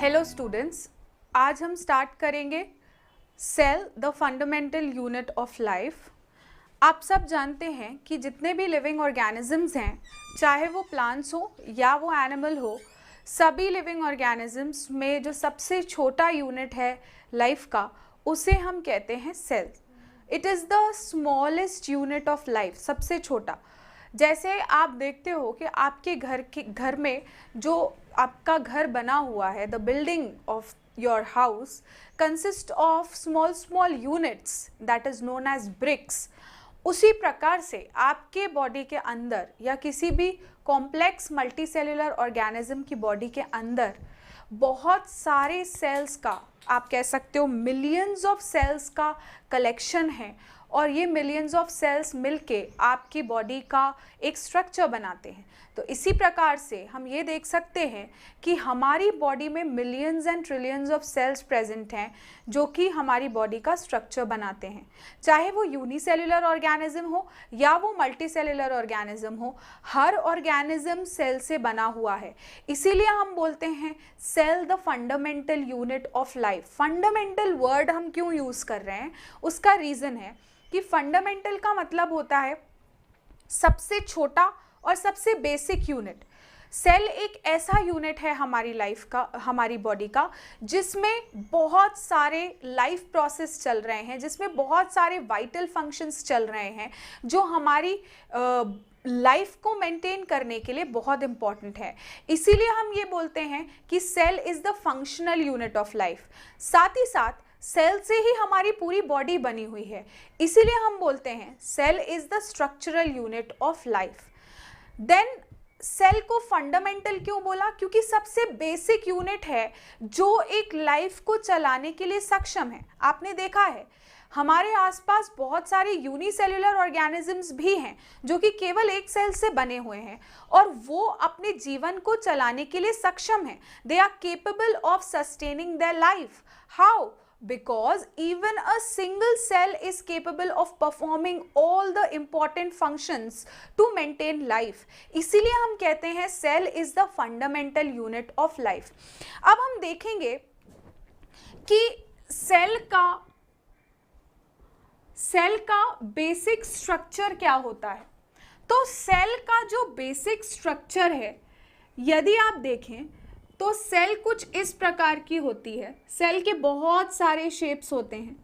Hello students, आज हम start करेंगे cell the fundamental unit of life. आप सब जानते हैं कि जितने भी लिविंग ऑर्गेनिजम्स हैं, चाहे वो प्लांट्स हो या वो एनिमल हो, सभी लिविंग ऑर्गेनिजम्स में जो सबसे छोटा यूनिट है लाइफ का, उसे हम कहते हैं cell. It is the smallest unit of life, सबसे छोटा। जैसे आप देखते हो कि आपके घर में जो आपका घर बना हुआ है, the building of your house consist of small units that is known as bricks. उसी प्रकार से आपके बॉडी के अंदर या किसी भी कॉम्प्लेक्स मल्टीसेल्युलर ऑर्गेनिज्म की बॉडी के अंदर बहुत सारे सेल्स का, आप कह सकते हो मिलियंस ऑफ सेल्स का कलेक्शन है, और ये मिलियंस ऑफ सेल्स मिलके आपकी बॉडी का एक स्ट्रक्चर बनाते हैं। तो इसी प्रकार से हम ये देख सकते हैं कि हमारी बॉडी में millions and trillions of cells present हैं जो कि हमारी बॉडी का स्ट्रक्चर बनाते हैं। चाहे वो यूनिसेल्युलर ऑर्गेनिज्म हो या वो मल्टीसेल्युलर ऑर्गेनिज्म हो, हर ऑर्गेनिज्म सेल से बना हुआ है। इसीलिए हम बोलते हैं cell the fundamental unit of life. Fundamental word हम क्यों यूज़ कर रहे हैं, उसका रीज़न है कि फंडामेंटल का मतलब होता है सबसे छोटा और सबसे बेसिक यूनिट। सेल एक ऐसा यूनिट है हमारी लाइफ का, हमारी बॉडी का, जिसमें बहुत सारे लाइफ प्रोसेस चल रहे हैं, जिसमें बहुत सारे वाइटल फंक्शंस चल रहे हैं जो हमारी लाइफ को मेंटेन करने के लिए बहुत इंपॉर्टेंट है। इसीलिए हम ये बोलते हैं कि cell is the functional unit of life. साथ ही साथ सेल से ही हमारी पूरी बॉडी बनी हुई है, इसीलिए हम बोलते हैं cell is the structural unit of life. Then cell को फंडामेंटल क्यों बोला? क्योंकि सबसे बेसिक यूनिट है जो एक लाइफ को चलाने के लिए सक्षम है। आपने देखा है हमारे आसपास बहुत सारे यूनिसेल्युलर ऑर्गेनिजम्स भी हैं जो कि केवल एक सेल से बने हुए हैं और वो अपने जीवन को चलाने के लिए सक्षम हैं। They are capable of sustaining their life. How? Because even a single cell is capable of performing all the important functions to maintain life. इसीलिए हम कहते हैं cell is the fundamental unit of life. अब हम देखेंगे कि cell का basic structure क्या होता है। तो सेल का जो बेसिक स्ट्रक्चर है, यदि आप देखें तो सेल कुछ इस प्रकार की होती है। सेल के बहुत सारे शेप्स होते हैं।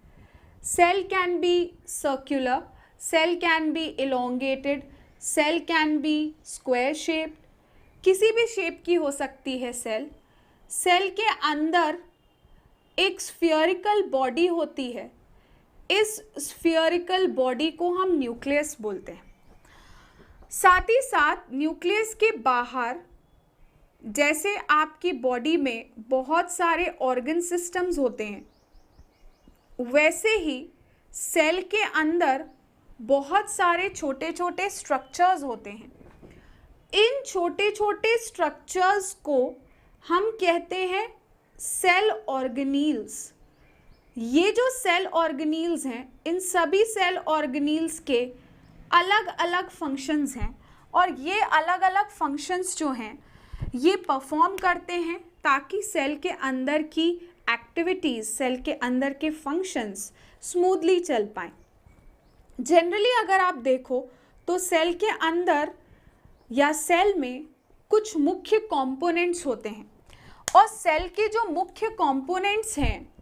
Cell can be circular, cell can be elongated, cell can be square shaped, किसी भी शेप की हो सकती है सेल। सेल के अंदर एक स्फीयरिकल बॉडी होती है। इस स्फीयरिकल बॉडी को हम न्यूक्लियस बोलते हैं। साथ ही साथ न्यूक्लियस के बाहर, जैसे आपकी बॉडी में बहुत सारे ऑर्गन सिस्टम्स होते हैं, वैसे ही सेल के अंदर बहुत सारे छोटे छोटे स्ट्रक्चर्स होते हैं। इन छोटे छोटे स्ट्रक्चर्स को हम कहते हैं सेल ऑर्गेनील्स। ये जो सेल ऑर्गेनील्स हैं, इन सभी सेल ऑर्गेनील्स के अलग अलग फंक्शंस हैं, और ये अलग अलग फंक्शंस जो हैं ये परफॉर्म करते हैं ताकि सेल के अंदर की एक्टिविटीज़, सेल के अंदर के फंक्शंस स्मूथली चल पाएँ। जनरली अगर आप देखो तो सेल के अंदर या सेल में कुछ मुख्य कंपोनेंट्स होते हैं, और सेल के जो मुख्य कंपोनेंट्स हैं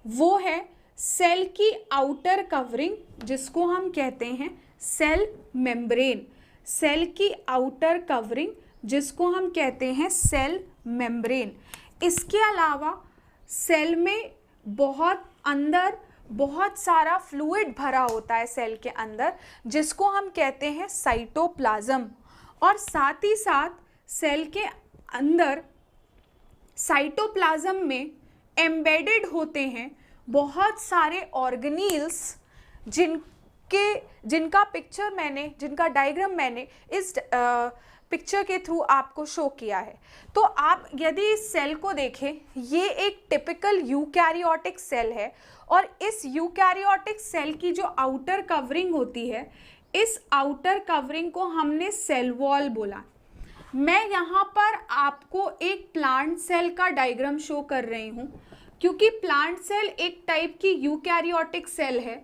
वो है सेल की आउटर कवरिंग, जिसको हम कहते हैं सेल मेम्ब्रेन। सेल की आउटर कवरिंग जिसको हम कहते हैं सेल मेम्ब्रेन। इसके अलावा सेल में बहुत सारा फ्लूइड भरा होता है सेल के अंदर, जिसको हम कहते हैं साइटोप्लाज्म। और साथ ही साथ सेल के अंदर साइटोप्लाज्म में एम्बेडेड होते हैं बहुत सारे ऑर्गेनील्स, जिनका डायग्राम मैंने इस पिक्चर के थ्रू आपको शो किया है। तो आप यदि इस सेल को देखें, ये एक टिपिकल यूकैरियोटिक सेल है, और इस यूकैरियोटिक सेल की जो आउटर कवरिंग होती है, इस आउटर कवरिंग को हमने सेल वॉल बोला। मैं यहाँ पर आपको एक प्लांट सेल का डायग्राम शो कर रही हूँ, क्योंकि प्लांट सेल एक टाइप की यूकैरियोटिक सेल है,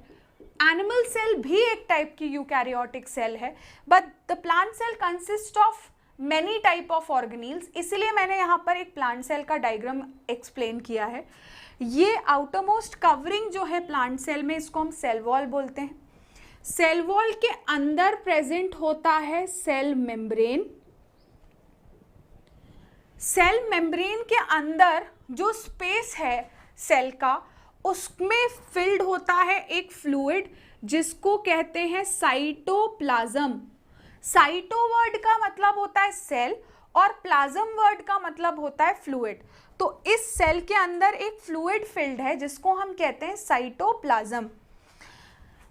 एनिमल सेल भी एक टाइप की यूकैरियोटिक सेल है, but the plant cell consist of many type of organelles, इसलिए मैंने यहाँ पर एक प्लांट सेल का डायग्राम एक्सप्लेन किया है। ये आउटर मोस्ट कवरिंग जो है प्लांट सेल में, इसको हम सेल वॉल बोलते हैं। सेल वॉल के अंदर प्रेजेंट होता है सेल मेम्ब्रेन। सेल मेम्ब्रेन के अंदर जो स्पेस है सेल का, उसमें फिल्ड होता है एक फ्लूइड जिसको कहते हैं साइटोप्लाज्म। साइटो वर्ड का मतलब होता है सेल और प्लाज्म वर्ड का मतलब होता है फ्लूइड। तो इस सेल के अंदर एक फ्लूइड फिल्ड है जिसको हम कहते हैं साइटोप्लाज्म।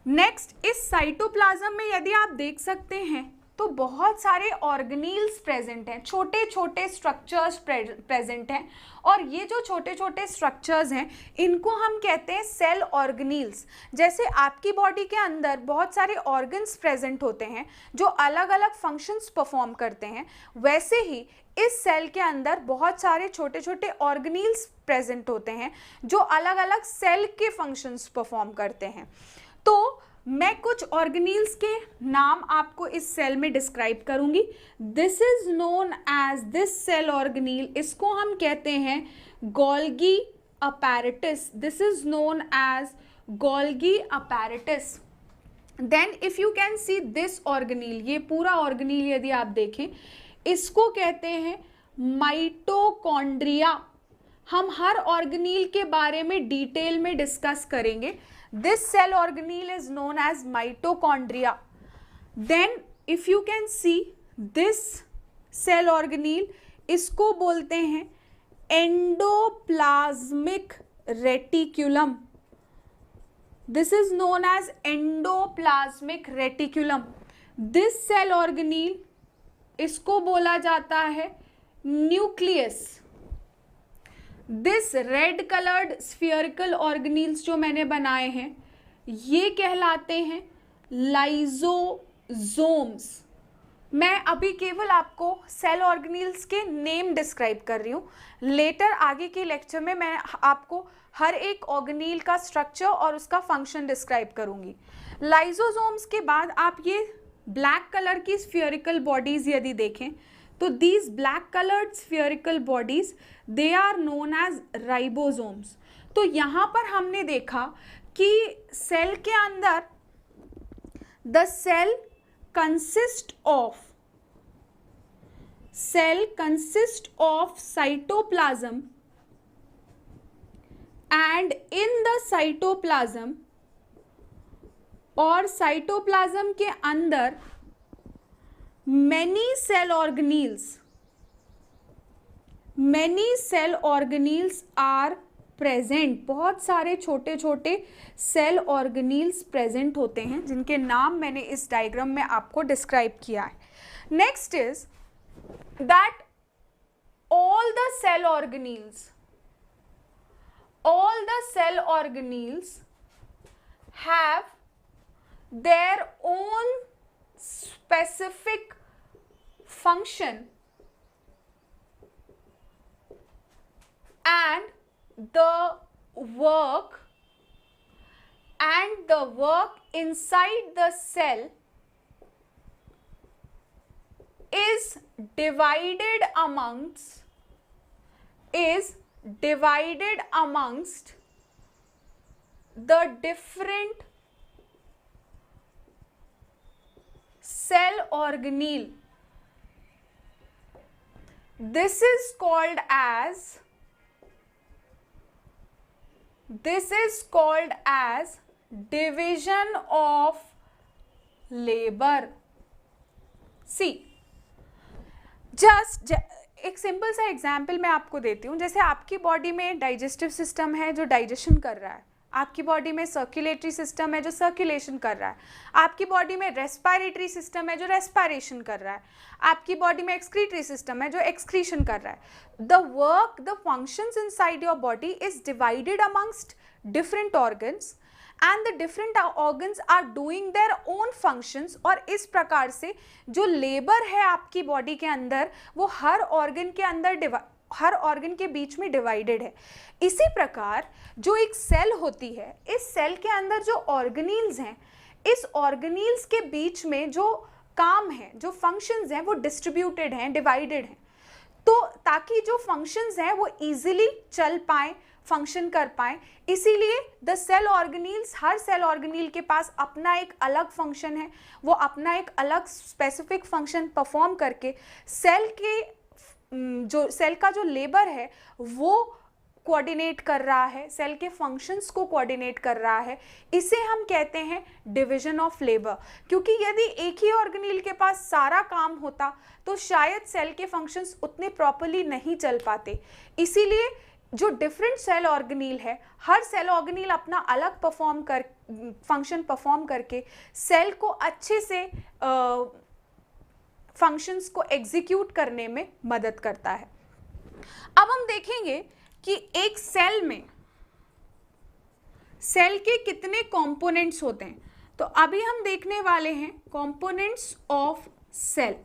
नेक्स्ट, इस साइटोप्लाज्म में यदि आप देख सकते हैं तो बहुत सारे ऑर्गेनील्स प्रेजेंट हैं, छोटे छोटे स्ट्रक्चर्स प्रेजेंट हैं, और ये जो छोटे छोटे स्ट्रक्चर्स हैं इनको हम कहते हैं सेल ऑर्गेनील्स। जैसे आपकी बॉडी के अंदर बहुत सारे ऑर्गन्स प्रेजेंट होते हैं जो अलग अलग फंक्शंस परफॉर्म करते हैं, वैसे ही इस सेल के अंदर बहुत सारे छोटे छोटे ऑर्गेनील्स प्रेजेंट होते हैं जो अलग अलग सेल के फंक्शंस परफॉर्म करते हैं। तो मैं कुछ ऑर्गेनील्स के नाम आपको इस सेल में डिस्क्राइब करूंगी। This is known as this cell organelle, इसको हम कहते हैं Golgi apparatus. This is known as Golgi apparatus. Then if you can see this organelle, ये पूरा ऑर्गेनील यदि आप देखें, इसको कहते हैं माइटोकॉन्ड्रिया। हम हर ऑर्गेनील के बारे में डिटेल में डिस्कस करेंगे। This cell organelle is known as mitochondria. Then if you can see this cell organelle, इसको बोलते हैं endoplasmic reticulum. This is known as endoplasmic reticulum. This cell organelle, इसको बोला जाता है nucleus. This red coloured spherical organelles जो मैंने बनाए हैं ये कहलाते हैं लाइजोसोम्स। मैं अभी केवल आपको सेल ऑर्गेनील्स के नेम डिस्क्राइब कर रही हूँ, लेटर आगे के लेक्चर में मैं आपको हर एक ऑर्गेनील का स्ट्रक्चर और उसका फंक्शन डिस्क्राइब करूँगी। लाइजोसोम्स के बाद आप ये ब्लैक कलर की स्फीयरिकल बॉडीज यदि देखें तो these black colored spherical bodies they are known as ribosomes। तो यहाँ पर हमने देखा कि सेल के अंदर the cell consists of cytoplasm, and in the cytoplasm और cytoplasm के अंदर many cell organelles are present। बहुत सारे छोटे छोटे सेल ऑर्गेनील्स प्रेजेंट होते हैं जिनके नाम मैंने इस डायग्राम में आपको डिस्क्राइब किया है। Next is that all the cell organelles have their own specific function and the work inside the cell is divided amongst the different cell organelle. This is called as division of labor. See, just एक simple सा example मैं आपको देती हूँ। जैसे आपकी body में digestive system है जो डाइजेशन कर रहा है, आपकी बॉडी में सर्कुलेटरी सिस्टम है जो सर्कुलेशन कर रहा है, आपकी बॉडी में रेस्पिरेटरी सिस्टम है जो रेस्पिरेशन कर रहा है, आपकी बॉडी में एक्सक्रीटरी सिस्टम है जो एक्सक्रीशन कर रहा है। The functions inside your body is divided amongst different organs and the different organs are doing their own functions, और इस प्रकार से जो लेबर है आपकी बॉडी के अंदर वो हर ऑर्गन के अंदर हर ऑर्गन के बीच में डिवाइडेड है। इसी प्रकार जो एक सेल होती है, इस सेल के अंदर जो ऑर्गेनील्स हैं, इस ऑर्गेनील्स के बीच में जो काम है, जो फंक्शंस हैं, वो डिस्ट्रीब्यूटेड हैं, डिवाइडेड हैं, तो ताकि जो फंक्शंस हैं वो इजीली चल पाएं, फंक्शन कर पाएं। इसीलिए द सेल ऑर्गेनील्स, हर सेल ऑर्गेनील के पास अपना एक अलग फंक्शन है, वो अपना एक अलग स्पेसिफिक फंक्शन परफॉर्म करके सेल का जो लेबर है वो कोऑर्डिनेट कर रहा है, सेल के फंक्शंस को कोऑर्डिनेट कर रहा है। इसे हम कहते हैं डिवीजन ऑफ लेबर, क्योंकि यदि एक ही ऑर्गेनील के पास सारा काम होता तो शायद सेल के फंक्शंस उतने प्रॉपर्ली नहीं चल पाते। इसीलिए जो डिफरेंट सेल ऑर्गेनील है, हर सेल ऑर्गेनील अपना अलग फंक्शन परफॉर्म करके सेल को अच्छे से फंक्शंस को एग्जीक्यूट करने में मदद करता है। अब हम देखेंगे कि एक सेल में सेल के कितने कंपोनेंट्स होते हैं। तो अभी हम देखने वाले हैं कंपोनेंट्स ऑफ सेल।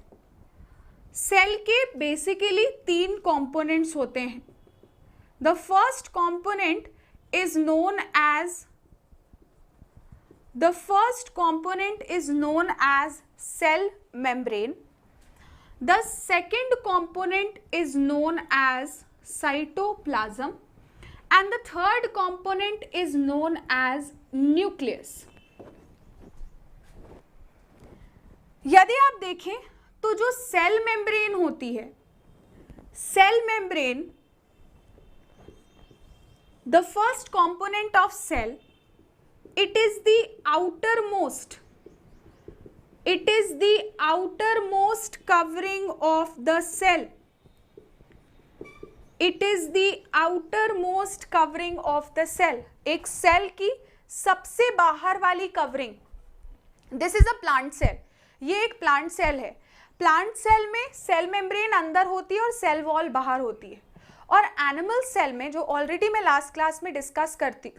सेल के बेसिकली 3 कंपोनेंट्स होते हैं। The first component is known as cell membrane. The second component is known as cytoplasm and the third component is known as nucleus. यदि आप देखें तो जो सेल मेम्ब्रेन होती है, cell membrane, the first component of cell, it is the outermost covering of the cell. It is the outermost covering of the cell. एक cell की सबसे बाहर वाली covering. This is a plant cell. ये एक plant cell है. Plant cell में cell membrane अंदर होती है और सेल वॉल बाहर होती है. और एनिमल सेल में, जो ऑलरेडी मैं लास्ट क्लास में डिस्कस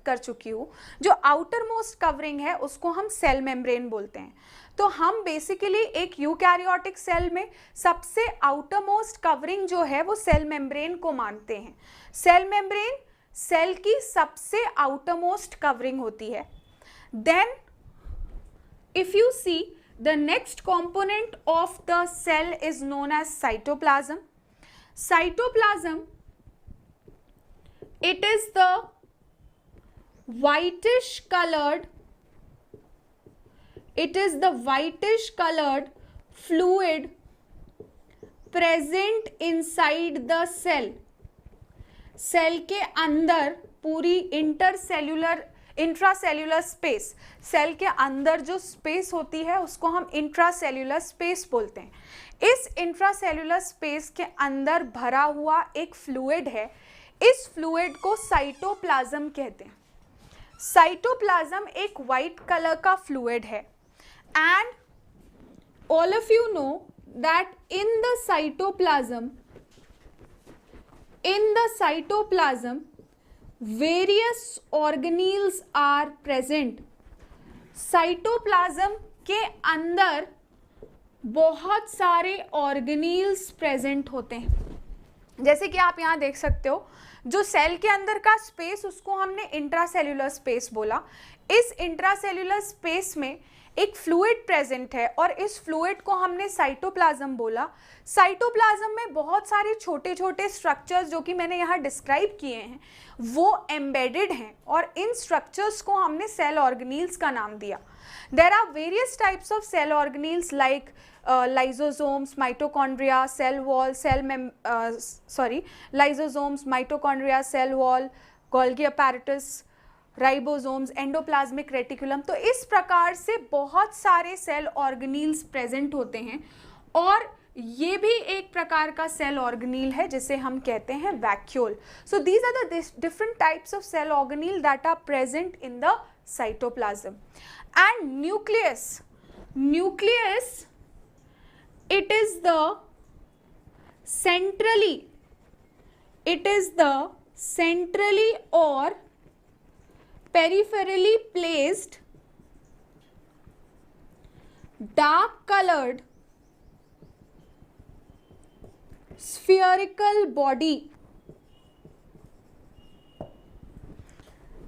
कर चुकी हूँ, जो आउटर मोस्ट कवरिंग है उसको हम सेल मेम्ब्रेन बोलते हैं. तो हम बेसिकली एक यूकैरियोटिक सेल में सबसे आउटर मोस्ट कवरिंग जो है वो सेल मेम्ब्रेन को मानते हैं. सेल मेम्ब्रेन सेल की सबसे आउटर मोस्ट कवरिंग होती है. Then if you see the next component of the cell is known as cytoplasm. Cytoplasm, it is the whitish colored fluid present inside the cell. Cell के अंदर पूरी intracellular space, cell के अंदर जो space होती है उसको हम इंट्रासेल्यूलर स्पेस बोलते हैं. इस इंट्रासेल्यूलर स्पेस के अंदर भरा हुआ एक फ्लूइड है. इस फ्लूइड को साइटोप्लाज्म कहते हैं. साइटोप्लाज्म एक वाइट कलर का फ्लूइड है. And all of you know that in the cytoplasm various organelles are present. Cytoplasm के अंदर बहुत सारे ऑर्गेनील्स प्रेजेंट होते हैं. जैसे कि आप यहाँ देख सकते हो, जो सेल के अंदर का स्पेस उसको हमने इंट्रासेल्यूलर स्पेस बोला. इस इंट्रासेल्यूलर स्पेस में एक फ्लूइड प्रेजेंट है और इस फ्लूइड को हमने साइटोप्लाज्म बोला. साइटोप्लाज्म में बहुत सारे छोटे छोटे स्ट्रक्चर्स जो कि मैंने यहाँ डिस्क्राइब किए हैं वो एम्बेडेड हैं और इन स्ट्रक्चर्स को हमने सेल ऑर्गेनील्स का नाम दिया. There are various types of cell organelles like lysosomes, mitochondria, cell wall, lysosomes, mitochondria, cell wall, Golgi apparatus, ribosomes, endoplasmic reticulum. तो इस प्रकार से बहुत सारे सेल ऑर्गेनील्स प्रेजेंट होते हैं और ये भी एक प्रकार का सेल ऑर्गेनील है जिसे हम कहते हैं vacuole. So these are the different types of cell organelle that are present in the cytoplasm. And nucleus it is the centrally or peripherally placed dark colored spherical body.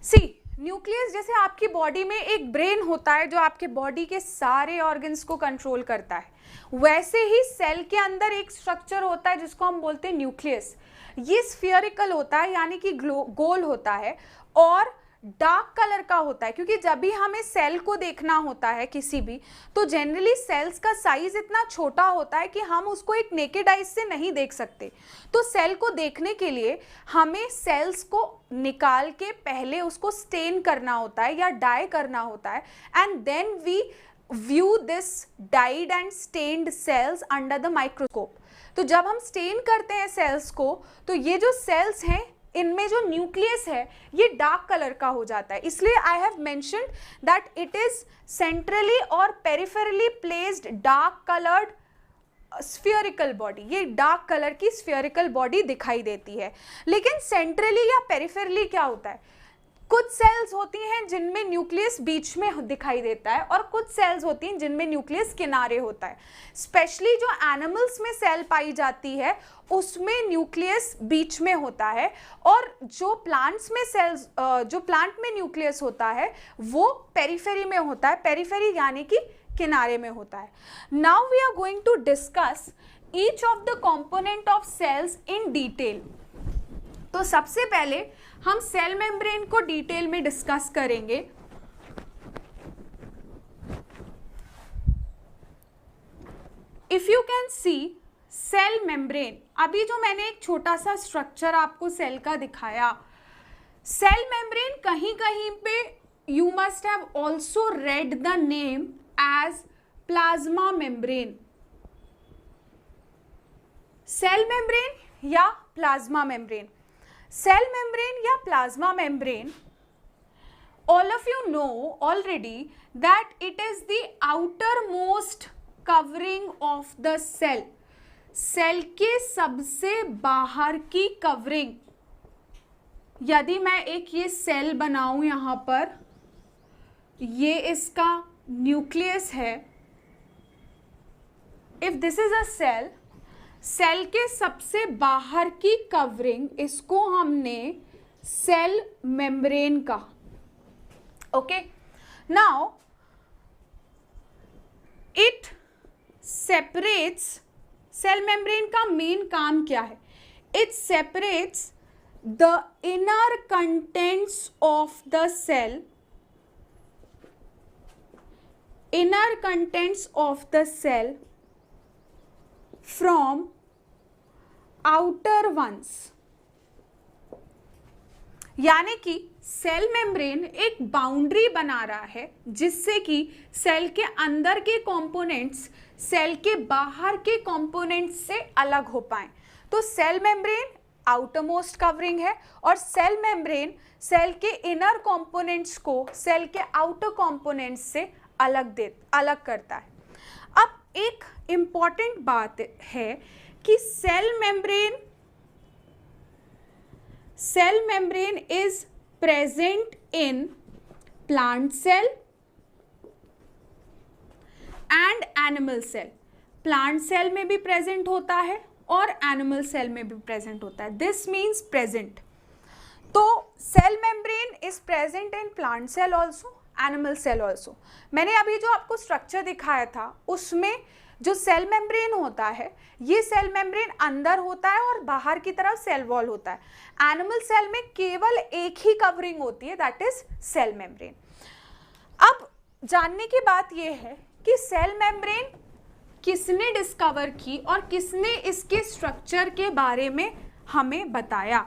C nucleus जैसे आपकी body में एक brain होता है जो आपके body के सारे ऑर्गन्स को कंट्रोल करता है, वैसे ही सेल के अंदर एक स्ट्रक्चर होता है जिसको हम बोलते हैं न्यूक्लियस. ये स्फीयरिकल होता है यानी कि गोल होता है और डार्क कलर का होता है, क्योंकि जब भी हमें सेल को देखना होता है किसी भी, तो जनरली सेल्स का साइज इतना छोटा होता है कि हम उसको एक नेकेड आइज से नहीं देख सकते. तो सेल को देखने के लिए हमें सेल्स को निकाल के पहले उसको स्टेन करना होता है या डाई करना होता है, and then we view this dyed and stained cells under the microscope. तो जब हम स्टेन करते हैं सेल्स को, तो ये जो सेल्स हैं इनमें जो न्यूक्लियस है ये डार्क कलर का हो जाता है. इसलिए I have mentioned that it is centrally और peripherally placed dark coloured spherical body. ये डार्क कलर की स्फीयरिकल बॉडी दिखाई देती है. लेकिन सेंट्रली या पेरिफेरली क्या होता है, कुछ सेल्स होती हैं जिनमें न्यूक्लियस बीच में दिखाई देता है और कुछ सेल्स होती हैं जिनमें न्यूक्लियस किनारे होता है. स्पेशली जो एनिमल्स में सेल पाई जाती है उसमें न्यूक्लियस बीच में होता है, और जो प्लांट्स में सेल्स जो प्लांट में न्यूक्लियस होता है वो पेरिफेरी में होता है. पेरिफेरी यानी कि किनारे में होता है. Now we are going to discuss each of the component of cells in detail. तो सबसे पहले हम सेल मेम्ब्रेन को डिटेल में डिस्कस करेंगे. If you can see cell membrane, अभी जो मैंने एक छोटा सा स्ट्रक्चर आपको सेल का दिखाया, सेल मेम्ब्रेन कहीं कहीं पे you must have also read the name as plasma membrane. Cell membrane या प्लाज्मा मेम्ब्रेन. Cell membrane या plasma membrane, all of you know already that it is the outermost covering of the cell. Cell के सबसे बाहर की covering. यदि मैं एक ये सेल बनाऊं यहाँ पर, ये इसका न्यूक्लियस है. If this is a cell, cell के सबसे बाहर की कवरिंग, इसको हमने सेल मेम्ब्रेन का. Okay, now it separates. Cell membrane का मेन काम क्या है? It separates the inner contents of the cell, inner contents of the cell from outer ones. यानी कि सेल मेम्ब्रेन एक बाउंड्री बना रहा है जिससे कि सेल के अंदर के कंपोनेंट्स सेल के बाहर के कंपोनेंट्स से अलग हो पाएं. तो cell membrane outermost covering है और सेल मेम्ब्रेन सेल के इनर कंपोनेंट्स को सेल के आउटर कंपोनेंट्स से अलग करता है. अब एक इंपॉर्टेंट बात है कि cell membrane is present in plant cell and animal cell. Plant cell में भी प्रेजेंट होता है और एनिमल सेल में भी प्रेजेंट होता है. This means present. तो cell membrane is present in plant cell also, animal cell also. मैंने अभी जो आपको स्ट्रक्चर दिखाया था उसमें जो सेल मेम्ब्रेन होता है, ये सेल मेम्ब्रेन अंदर होता है और बाहर की तरफ सेल वॉल होता है. एनिमल सेल में केवल एक ही कवरिंग होती है, दैट इज सेल मेम्ब्रेन. अब जानने की बात यह है कि सेल मेम्ब्रेन किसने डिस्कवर की और किसने इसके स्ट्रक्चर के बारे में हमें बताया.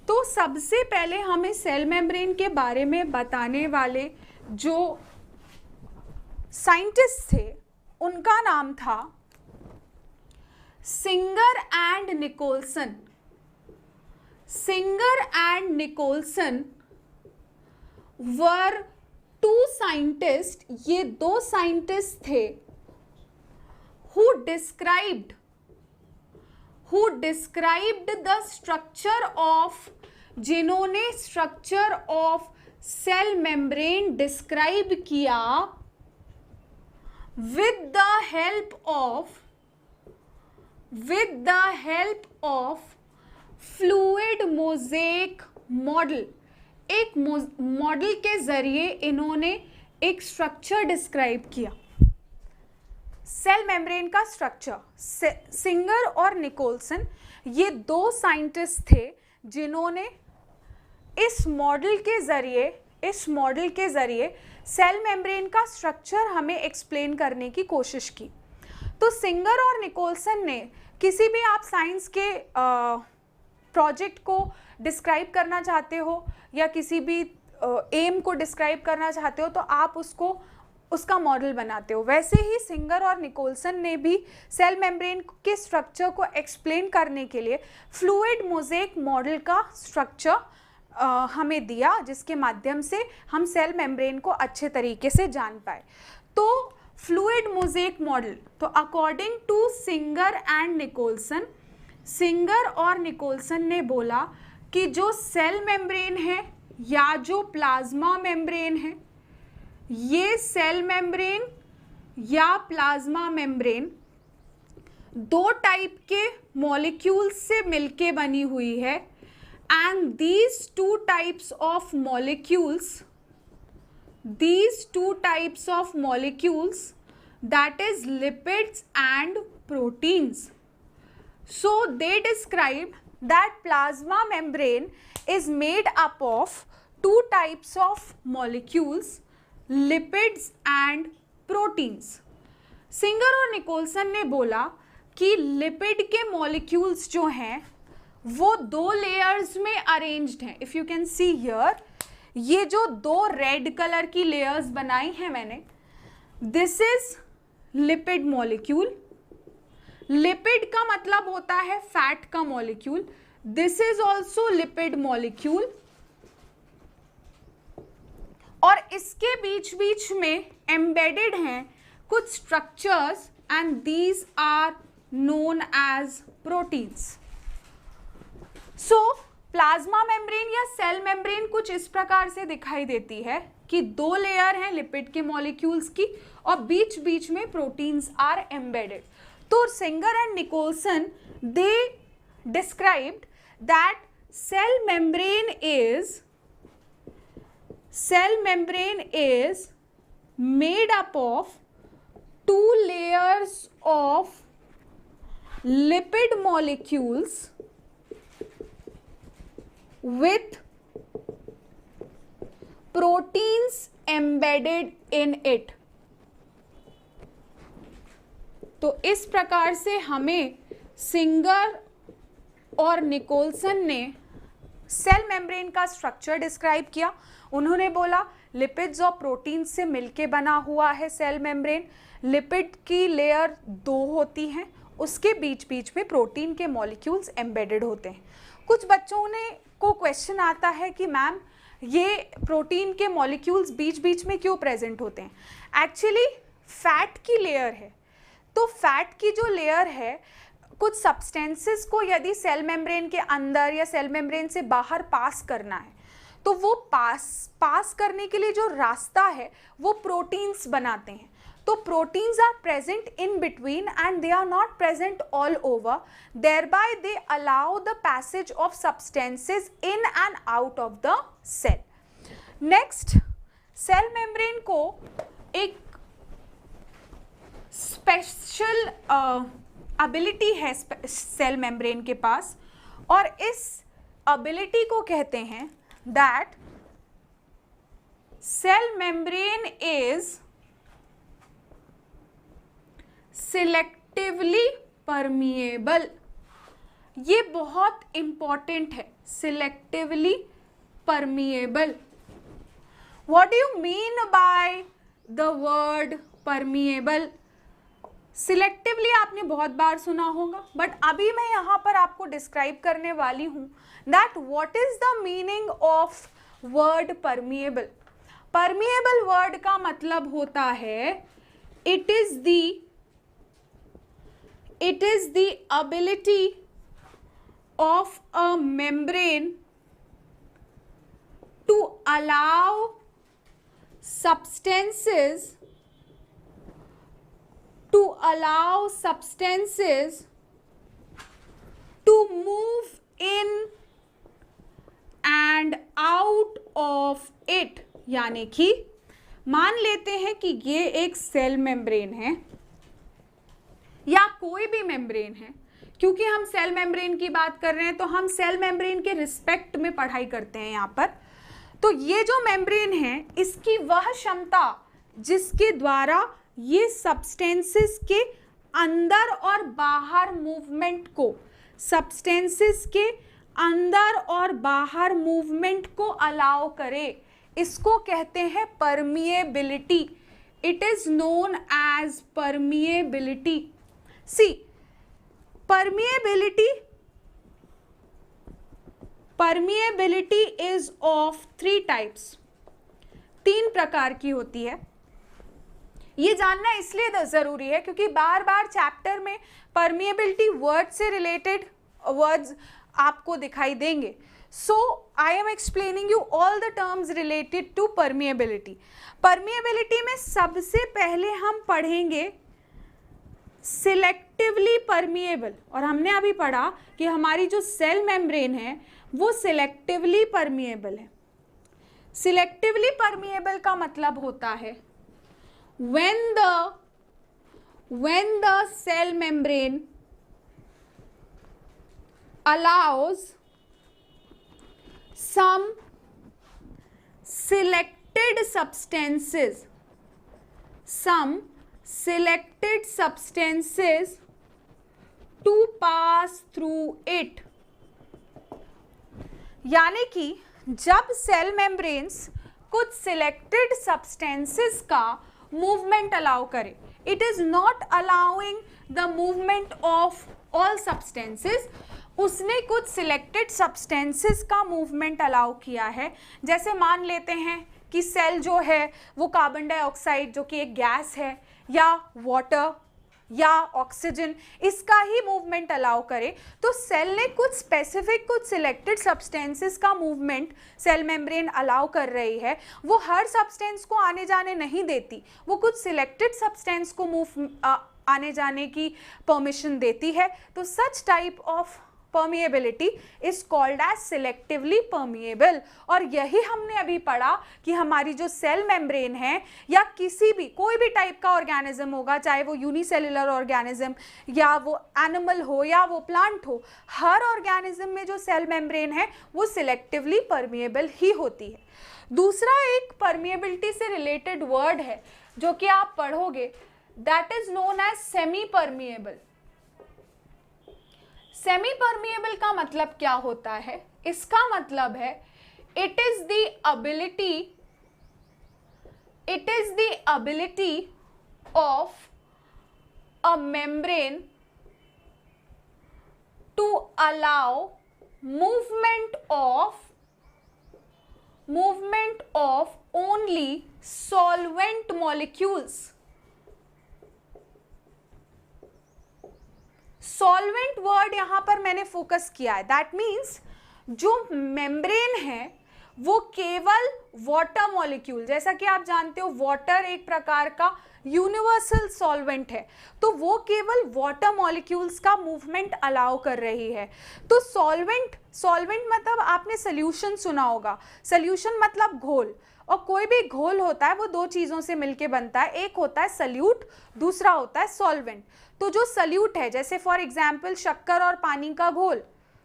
तो सबसे पहले हमें सेल मेम्ब्रेन के बारे में बताने वाले जो साइंटिस्ट थे उनका नाम था Singer and Nicolson. Singer and Nicolson were two scientist. ये दो साइंटिस्ट थे who described the structure of, जिन्होंने structure of cell membrane describe किया with the help of fluid mosaic model. एक मॉडल के जरिए इन्होंने एक स्ट्रक्चर डिस्क्राइब किया, सेल मेम्ब्रेन का स्ट्रक्चर। सिंगर और निकोलसन ये दो साइंटिस्ट थे जिन्होंने इस मॉडल के जरिए सेल मेम्ब्रेन का स्ट्रक्चर हमें एक्सप्लेन करने की कोशिश की। तो सिंगर और निकोलसन ने, किसी भी आप साइंस के प्रोजेक्ट को डिस्क्राइब करना चाहते हो या किसी भी एम को डिस्क्राइब करना चाहते हो तो आप उसका मॉडल बनाते हो। वैसे ही सिंगर और निकोलसन ने भी सेल मेम्ब्रेन के स्ट्रक्चर को एक्सप्लेन करने के लिए फ्लूइड मोज़ेक मॉडल का स्ट्रक्चर हमें दिया, जिसके माध्यम से हम सेल मेम्ब्रेन को अच्छे तरीके से जान पाए। तो फ्लूइड मोज़ेक मॉडल, तो according to Singer and Nicolson, Singer और निकोलसन ने बोला कि जो सेल मेम्ब्रेन है या जो प्लाज्मा मेम्ब्रेन है, ये सेल मेम्ब्रेन या प्लाज्मा मेम्ब्रेन दो टाइप के मॉलिक्यूल्स से मिलके बनी हुई है। And these two types of molecules, that is lipids and proteins. So they described that plasma membrane is made up of two types of molecules, lipids and proteins. Singer और Nicolson ने बोला कि lipid के molecules जो हैं वो दो layers में अरेंज्ड हैं। If you can see here, ये जो दो रेड कलर की लेयर्स बनाई हैं मैंने, this is lipid molecule. Lipid का मतलब होता है फैट का molecule. This is also lipid molecule. और इसके बीच बीच में एम्बेडेड हैं कुछ structures and these are known as proteins. So plasma membrane या सेल मेम्ब्रेन कुछ इस प्रकार से दिखाई देती है कि दो लेयर हैं लिपिड के मॉलिक्यूल्स की और बीच बीच में प्रोटीन्स आर एम्बेडेड। तो Singer and Nicolson they described that cell membrane is made up of two layers of lipid molecules with proteins embedded in it। तो इस प्रकार से हमें सिंगर और निकोलसन ने सेल मेम्ब्रेन का स्ट्रक्चर डिस्क्राइब किया। उन्होंने बोला लिपिड्स और प्रोटीन से मिलके बना हुआ है सेल मेम्ब्रेन। लिपिड की लेयर दो होती हैं, उसके बीच बीच में प्रोटीन के मॉलिक्यूल्स एम्बेडेड होते हैं। कुछ बच्चों को क्वेश्चन आता है कि मैम ये प्रोटीन के मॉलिक्यूल्स बीच बीच में क्यों प्रेजेंट होते हैं? एक्चुअली फैट की लेयर है, तो फैट की जो लेयर है, कुछ सब्सटेंसेस को यदि सेल मेम्ब्रेन के अंदर या सेल मेम्ब्रेन से बाहर पास करना है तो वो पास करने के लिए जो रास्ता है वो प्रोटीन्स बनाते हैं। तो proteins are present in between and they are not present all over, thereby they allow the passage of substances in and out of the cell. Next, cell membrane को एक स्पेशल एबिलिटी है cell membrane के पास, और इस ability को कहते हैं that cell membrane is selectively permeable. ये बहुत इंपॉर्टेंट है, selectively permeable. What do you mean by the word permeable? Selectively आपने बहुत बार सुना होगा, बट अभी मैं यहाँ पर आपको डिस्क्राइब करने वाली हूँ that what is the meaning of word permeable. Permeable word का मतलब होता है it is the ability of a membrane to allow substances to move in and out of it। यानी कि मान लेते हैं कि ये एक सेल मेम्ब्रेन है या कोई भी मेम्ब्रेन है, क्योंकि हम सेल मेम्ब्रेन की बात कर रहे हैं तो हम सेल मेम्ब्रेन के रिस्पेक्ट में पढ़ाई करते हैं यहाँ पर। तो ये जो मेम्ब्रेन है इसकी वह क्षमता जिसके द्वारा ये सब्सटेंसेस के अंदर और बाहर मूवमेंट को, सब्सटेंसेस के अंदर और बाहर मूवमेंट को अलाउ करे, इसको कहते हैं permeability. It is known as permeability. See, permeability is of 3 types, 3 प्रकार की होती है। ये जानना इसलिए जरूरी है क्योंकि बार बार चैप्टर में परमिएबिलिटी वर्ड से रिलेटेड वर्ड्स आपको दिखाई देंगे। So I am explaining you all the terms related to permeability. Permeability में सबसे पहले हम पढ़ेंगे सिलेक्टिवली परमिएबल, और हमने अभी पढ़ा कि हमारी जो सेल मेम्ब्रेन है वो सिलेक्टिवली परमिएबल है। सिलेक्टिवली परमिएबल का मतलब होता है when the cell membrane allows some selected substances to pass through it। यानी कि जब सेल मेम्ब्रेन्स कुछ सिलेक्टेड सब्सटेंसेस का मूवमेंट अलाउ करे, it is not allowing the movement of all substances, उसने कुछ सिलेक्टेड सब्सटेंसेस का मूवमेंट अलाउ किया है। जैसे मान लेते हैं कि सेल जो है वो कार्बन डाइऑक्साइड जो कि एक गैस है या वाटर या ऑक्सीजन, इसका ही मूवमेंट अलाउ करे, तो सेल ने कुछ स्पेसिफिक, कुछ सिलेक्टेड सब्सटेंसेस का मूवमेंट सेल मेम्ब्रेन अलाउ कर रही है। वो हर सब्सटेंस को आने जाने नहीं देती, वो कुछ सिलेक्टेड सब्सटेंस को आने जाने की परमिशन देती है। तो such type of permeability is called as selectively permeable। और यही हमने अभी पढ़ा कि हमारी जो सेल मेम्ब्रेन है या किसी भी कोई भी टाइप का ऑर्गेनिज्म होगा, चाहे वो यूनिसेलुलर ऑर्गेनिज्म या वो एनिमल हो या वो प्लांट हो, हर ऑर्गेनिज्म में जो सेल मेम्ब्रेन है वो सिलेक्टिवली परमिएबल ही होती है। दूसरा एक परमिएबिलिटी से रिलेटेड वर्ड है जो कि आप पढ़ोगे, that is known as semi permeable. Semi permeable का मतलब क्या होता है? इसका मतलब है it is the ability of a membrane to allow movement of only solvent molecules. Solvent word यहां पर मैंने फोकस किया है। दैट मीन्स जो मेम्ब्रेन है वो केवल वाटर मॉलिक्यूल, जैसा कि आप जानते हो वाटर एक प्रकार का यूनिवर्सल सॉल्वेंट है, तो वो केवल वाटर मॉलिक्यूल्स का मूवमेंट अलाउ कर रही है। तो सॉल्वेंट मतलब आपने सोल्यूशन सुना होगा, सोल्यूशन मतलब घोल, और कोई भी घोल होता है वो 2 चीज़ों से मिलके बनता है, एक होता है सल्यूट, दूसरा होता है सॉल्वेंट। तो जो सल्यूट है, जैसे फॉर एग्जाम्पल शक्कर और पानी का घोल,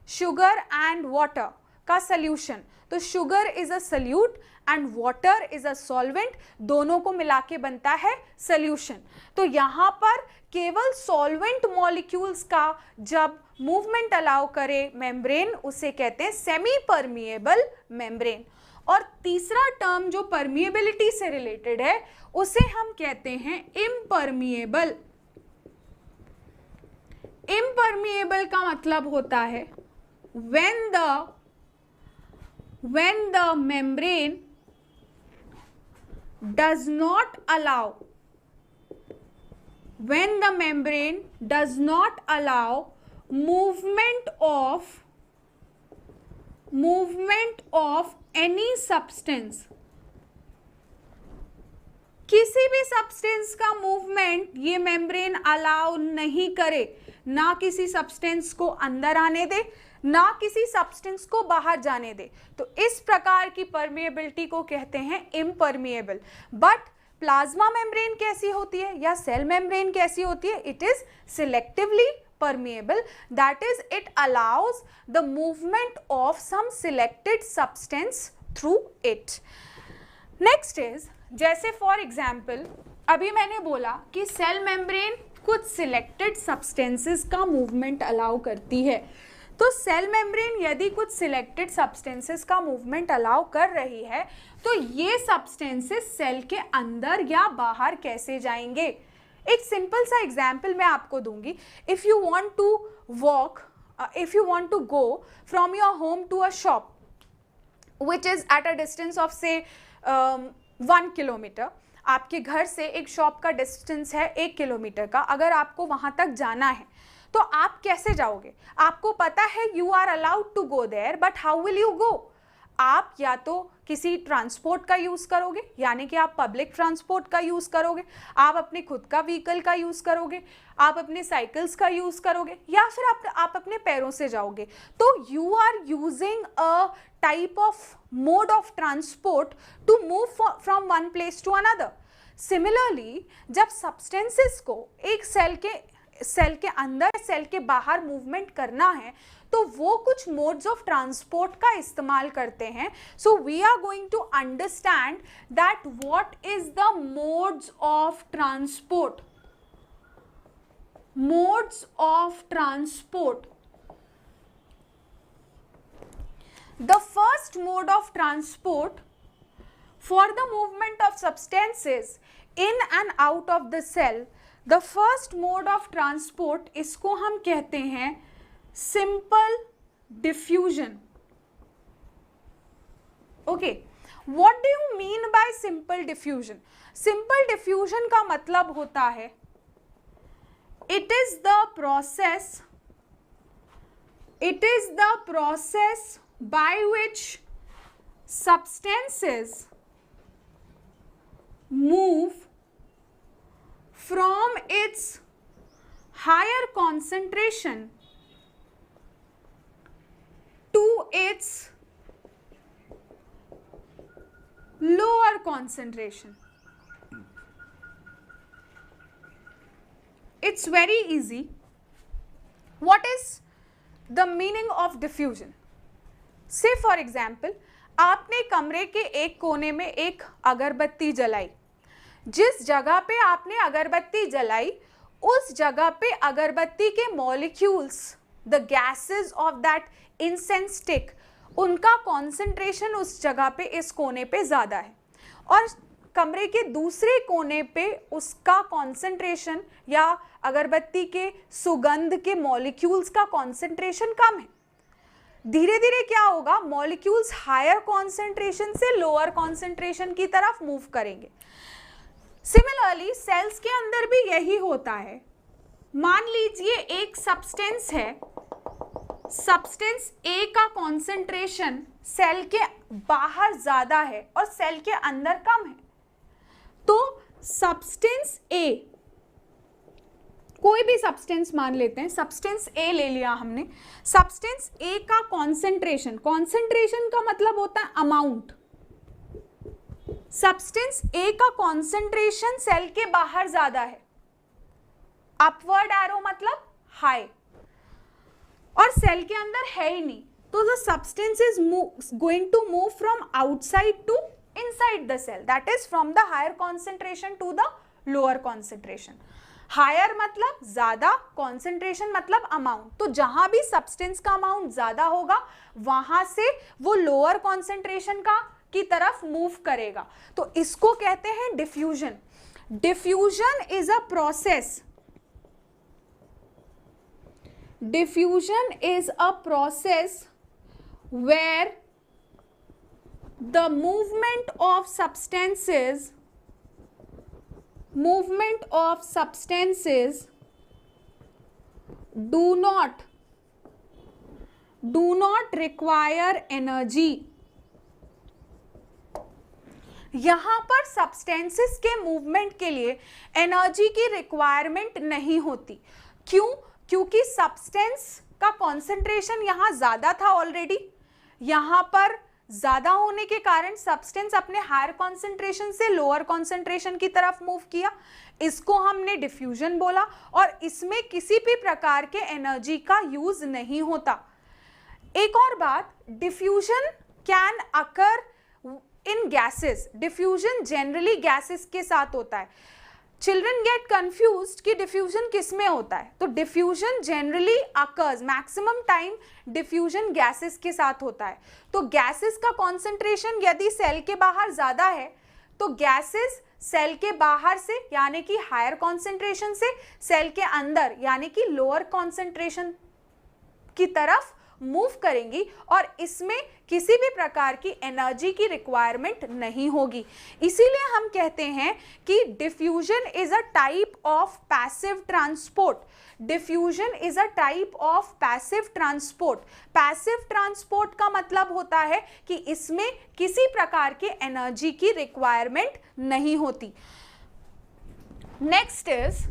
शुगर एंड वाटर का सल्यूशन, तो sugar is a solute and water is a solvent, दोनों को मिला के बनता है सल्यूशन। तो यहाँ पर केवल सॉल्वेंट मॉलिक्यूल्स का जब मूवमेंट अलाउ करे मेम्ब्रेन, उसे कहते हैं सेमी परमिएबल मेम्ब्रेन। और तीसरा टर्म जो परमिएबिलिटी से रिलेटेड है उसे हम कहते हैं इम्परमिएबल। इम्परमिएबल का मतलब होता है when the membrane does not allow movement of movement of any substance, किसी भी सब्सटेंस का मूवमेंट ये मेम्ब्रेन अलाउ नहीं करे, ना किसी सब्सटेंस को अंदर आने दे, ना किसी सब्सटेंस को बाहर जाने दे। तो इस प्रकार की परमिएबिलिटी को कहते हैं इम्परमिएबल। बट प्लाज्मा मेम्ब्रेन कैसी होती है या सेल मेम्ब्रेन कैसी होती है? It is selectively permeable, that is it allows the movement of some selected substance through it. Next is, जैसे फॉर एग्जाम्पल अभी मैंने बोला कि सेल मेम्ब्रेन कुछ सिलेक्टेड सब्सटेंसेस का मूवमेंट अलाउ करती है। तो सेल मेम्ब्रेन यदि कुछ सिलेक्टेड सब्सटेंसेस का मूवमेंट अलाउ कर रही है तो ये सब्सटेंसेस सेल के अंदर या बाहर कैसे जाएंगे? एक सिंपल सा एग्जाम्पल मैं आपको दूंगी। If you want to walk, if you want to go from your home to a shop which is at a distance of say 1 kilometre, आपके घर से एक शॉप का डिस्टेंस है 1 किलोमीटर का। अगर आपको वहां तक जाना है तो आप कैसे जाओगे? आपको पता है you are allowed to go there, but how will you go? आप या तो किसी ट्रांसपोर्ट का यूज करोगे, यानी कि आप पब्लिक ट्रांसपोर्ट का यूज करोगे, आप अपने खुद का व्हीकल का यूज करोगे, आप अपने साइकिल्स का यूज करोगे, या फिर आप अपने पैरों से जाओगे। तो you are using a type of mode of transport to move from one place to another. Similarly जब सब्सटेंसेस को एक सेल के अंदर, सेल के बाहर मूवमेंट करना है तो वो कुछ मोड्स ऑफ ट्रांसपोर्ट का इस्तेमाल करते हैं। So we are going to understand that what is the modes of transport. Modes of transport, the first mode of transport for the movement of substances in and out of the cell, the first mode of transport, इसको हम कहते हैं simple diffusion. Okay, what do you mean by simple diffusion? Simple diffusion का मतलब होता है it is the process by which substances move from its higher concentration to its lower concentration. It's very easy. What is the meaning of diffusion? से for example आपने कमरे के एक कोने में एक अगरबत्ती जलाई। जिस जगह पे आपने अगरबत्ती जलाई उस जगह पे अगरबत्ती के molecules, the gases of that incense stick, उनका कॉन्सेंट्रेशन उस जगह पे, इस कोने पे ज़्यादा है, और कमरे के दूसरे कोने पे उसका कॉन्सेंट्रेशन या अगरबत्ती के सुगंध के मॉलिक्यूल्स का कॉन्सेंट्रेशन कम है। धीरे धीरे क्या होगा? मॉलिक्यूल्स हायर कॉन्सेंट्रेशन से लोअर कॉन्सेंट्रेशन की तरफ मूव करेंगे। सिमिलरली सेल्स के अंदर भी यही होता है। मान लीजिए एक सब्सटेंस है, सब्सटेंस ए का कॉन्सेंट्रेशन सेल के बाहर ज्यादा है और सेल के अंदर कम है। तो सब्सटेंस ए, कोई भी सब्सटेंस मान लेते हैं, सब्सटेंस ए ले लिया हमने, सब्सटेंस ए का कॉन्सेंट्रेशन, कॉन्सेंट्रेशन का मतलब होता है अमाउंट, सब्सटेंस ए का कॉन्सेंट्रेशन सेल के बाहर ज्यादा है, अपवर्ड एरो मतलब हाई, और सेल के अंदर है ही नहीं, तो the substance is going to move from outside to inside the cell, that is from the higher concentration to the lower concentration. Higher मतलब ज्यादा, कॉन्सेंट्रेशन मतलब अमाउंट, तो जहां भी सब्सटेंस का अमाउंट ज्यादा होगा वहां से वो लोअर कॉन्सेंट्रेशन का की तरफ मूव करेगा। तो इसको कहते हैं diffusion. Diffusion is a process, diffusion is a process where the movement of substances do not do not require energy. यहां पर सब्सटेंसेस के मूवमेंट के लिए एनर्जी की रिक्वायरमेंट नहीं होती। क्यों? क्योंकि सब्सटेंस का कॉन्सेंट्रेशन यहां ज्यादा था ऑलरेडी। यहां पर ज्यादा होने के कारण सब्सटेंस अपने हायर कॉन्सेंट्रेशन से लोअर कॉन्सेंट्रेशन की तरफ मूव किया। इसको हमने डिफ्यूजन बोला और इसमें किसी भी प्रकार के एनर्जी का यूज नहीं होता। एक और बात, diffusion can occur in gases. Diffusion generally gases के साथ होता है। चिल्ड्रन गेट कंफ्यूज्ड कि डिफ्यूजन किस में होता है, तो diffusion generally occurs, maximum time diffusion gases के साथ होता है। तो गैसेस का कॉन्सेंट्रेशन यदि सेल के बाहर ज्यादा है तो गैसेस सेल के बाहर से यानी कि हायर कॉन्सेंट्रेशन से सेल के अंदर यानी कि लोअर कॉन्सेंट्रेशन की तरफ मूव करेंगी और इसमें किसी भी प्रकार की एनर्जी की रिक्वायरमेंट नहीं होगी। इसीलिए हम कहते हैं कि diffusion is a type of passive transport. Diffusion is a type of passive transport. Passive transport का मतलब होता है कि इसमें किसी प्रकार की एनर्जी की रिक्वायरमेंट नहीं होती। Next is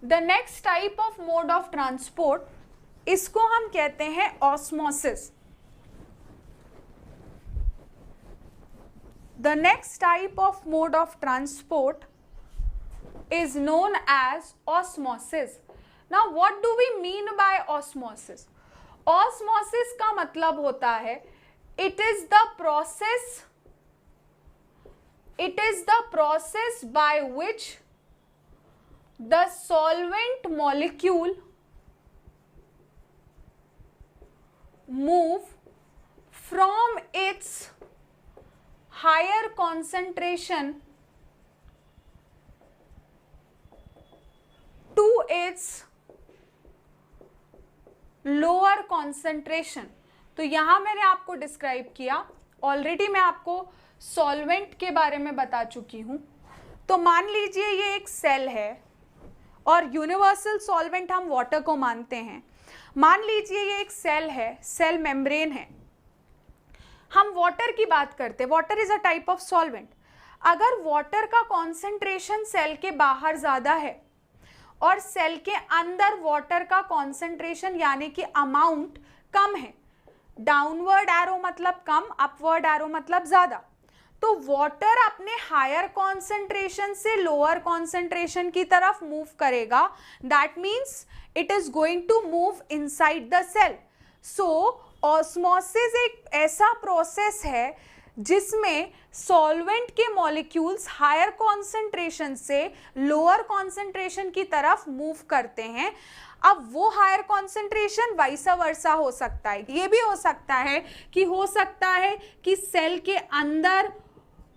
the next type of mode of transport, इसको हम कहते हैं osmosis. The next type of mode of transport is known as osmosis. Now what do we mean by osmosis? Osmosis का मतलब होता है it is the process by which the solvent molecule move from its higher concentration to its lower concentration. तो यहां मैंने आपको describe किया, already मैं आपको सॉल्वेंट के बारे में बता चुकी हूं। तो मान लीजिए ये एक सेल है और यूनिवर्सल सॉल्वेंट हम वाटर को मानते हैं। मान लीजिए ये एक सेल है, सेल मेम्ब्रेन है। हम वाटर की बात करते हैं, water is a type of solvent. अगर वाटर का कॉन्सेंट्रेशन सेल के बाहर ज्यादा है और सेल के अंदर वाटर का कॉन्सेंट्रेशन यानी कि अमाउंट कम है, डाउनवर्ड एरो मतलब कम, अपवर्ड एरो मतलब ज्यादा, तो वाटर अपने हायर कॉन्सेंट्रेशन से लोअर कॉन्सेंट्रेशन की तरफ मूव करेगा। That means it is going to move inside the cell. So osmosis एक ऐसा प्रोसेस है जिसमें सॉल्वेंट के मॉलिक्यूल्स हायर कॉन्सेंट्रेशन से लोअर कॉन्सेंट्रेशन की तरफ मूव करते हैं। अब वो हायर कॉन्सेंट्रेशन वाइसा वर्सा हो सकता है, ये भी हो सकता है कि सेल के अंदर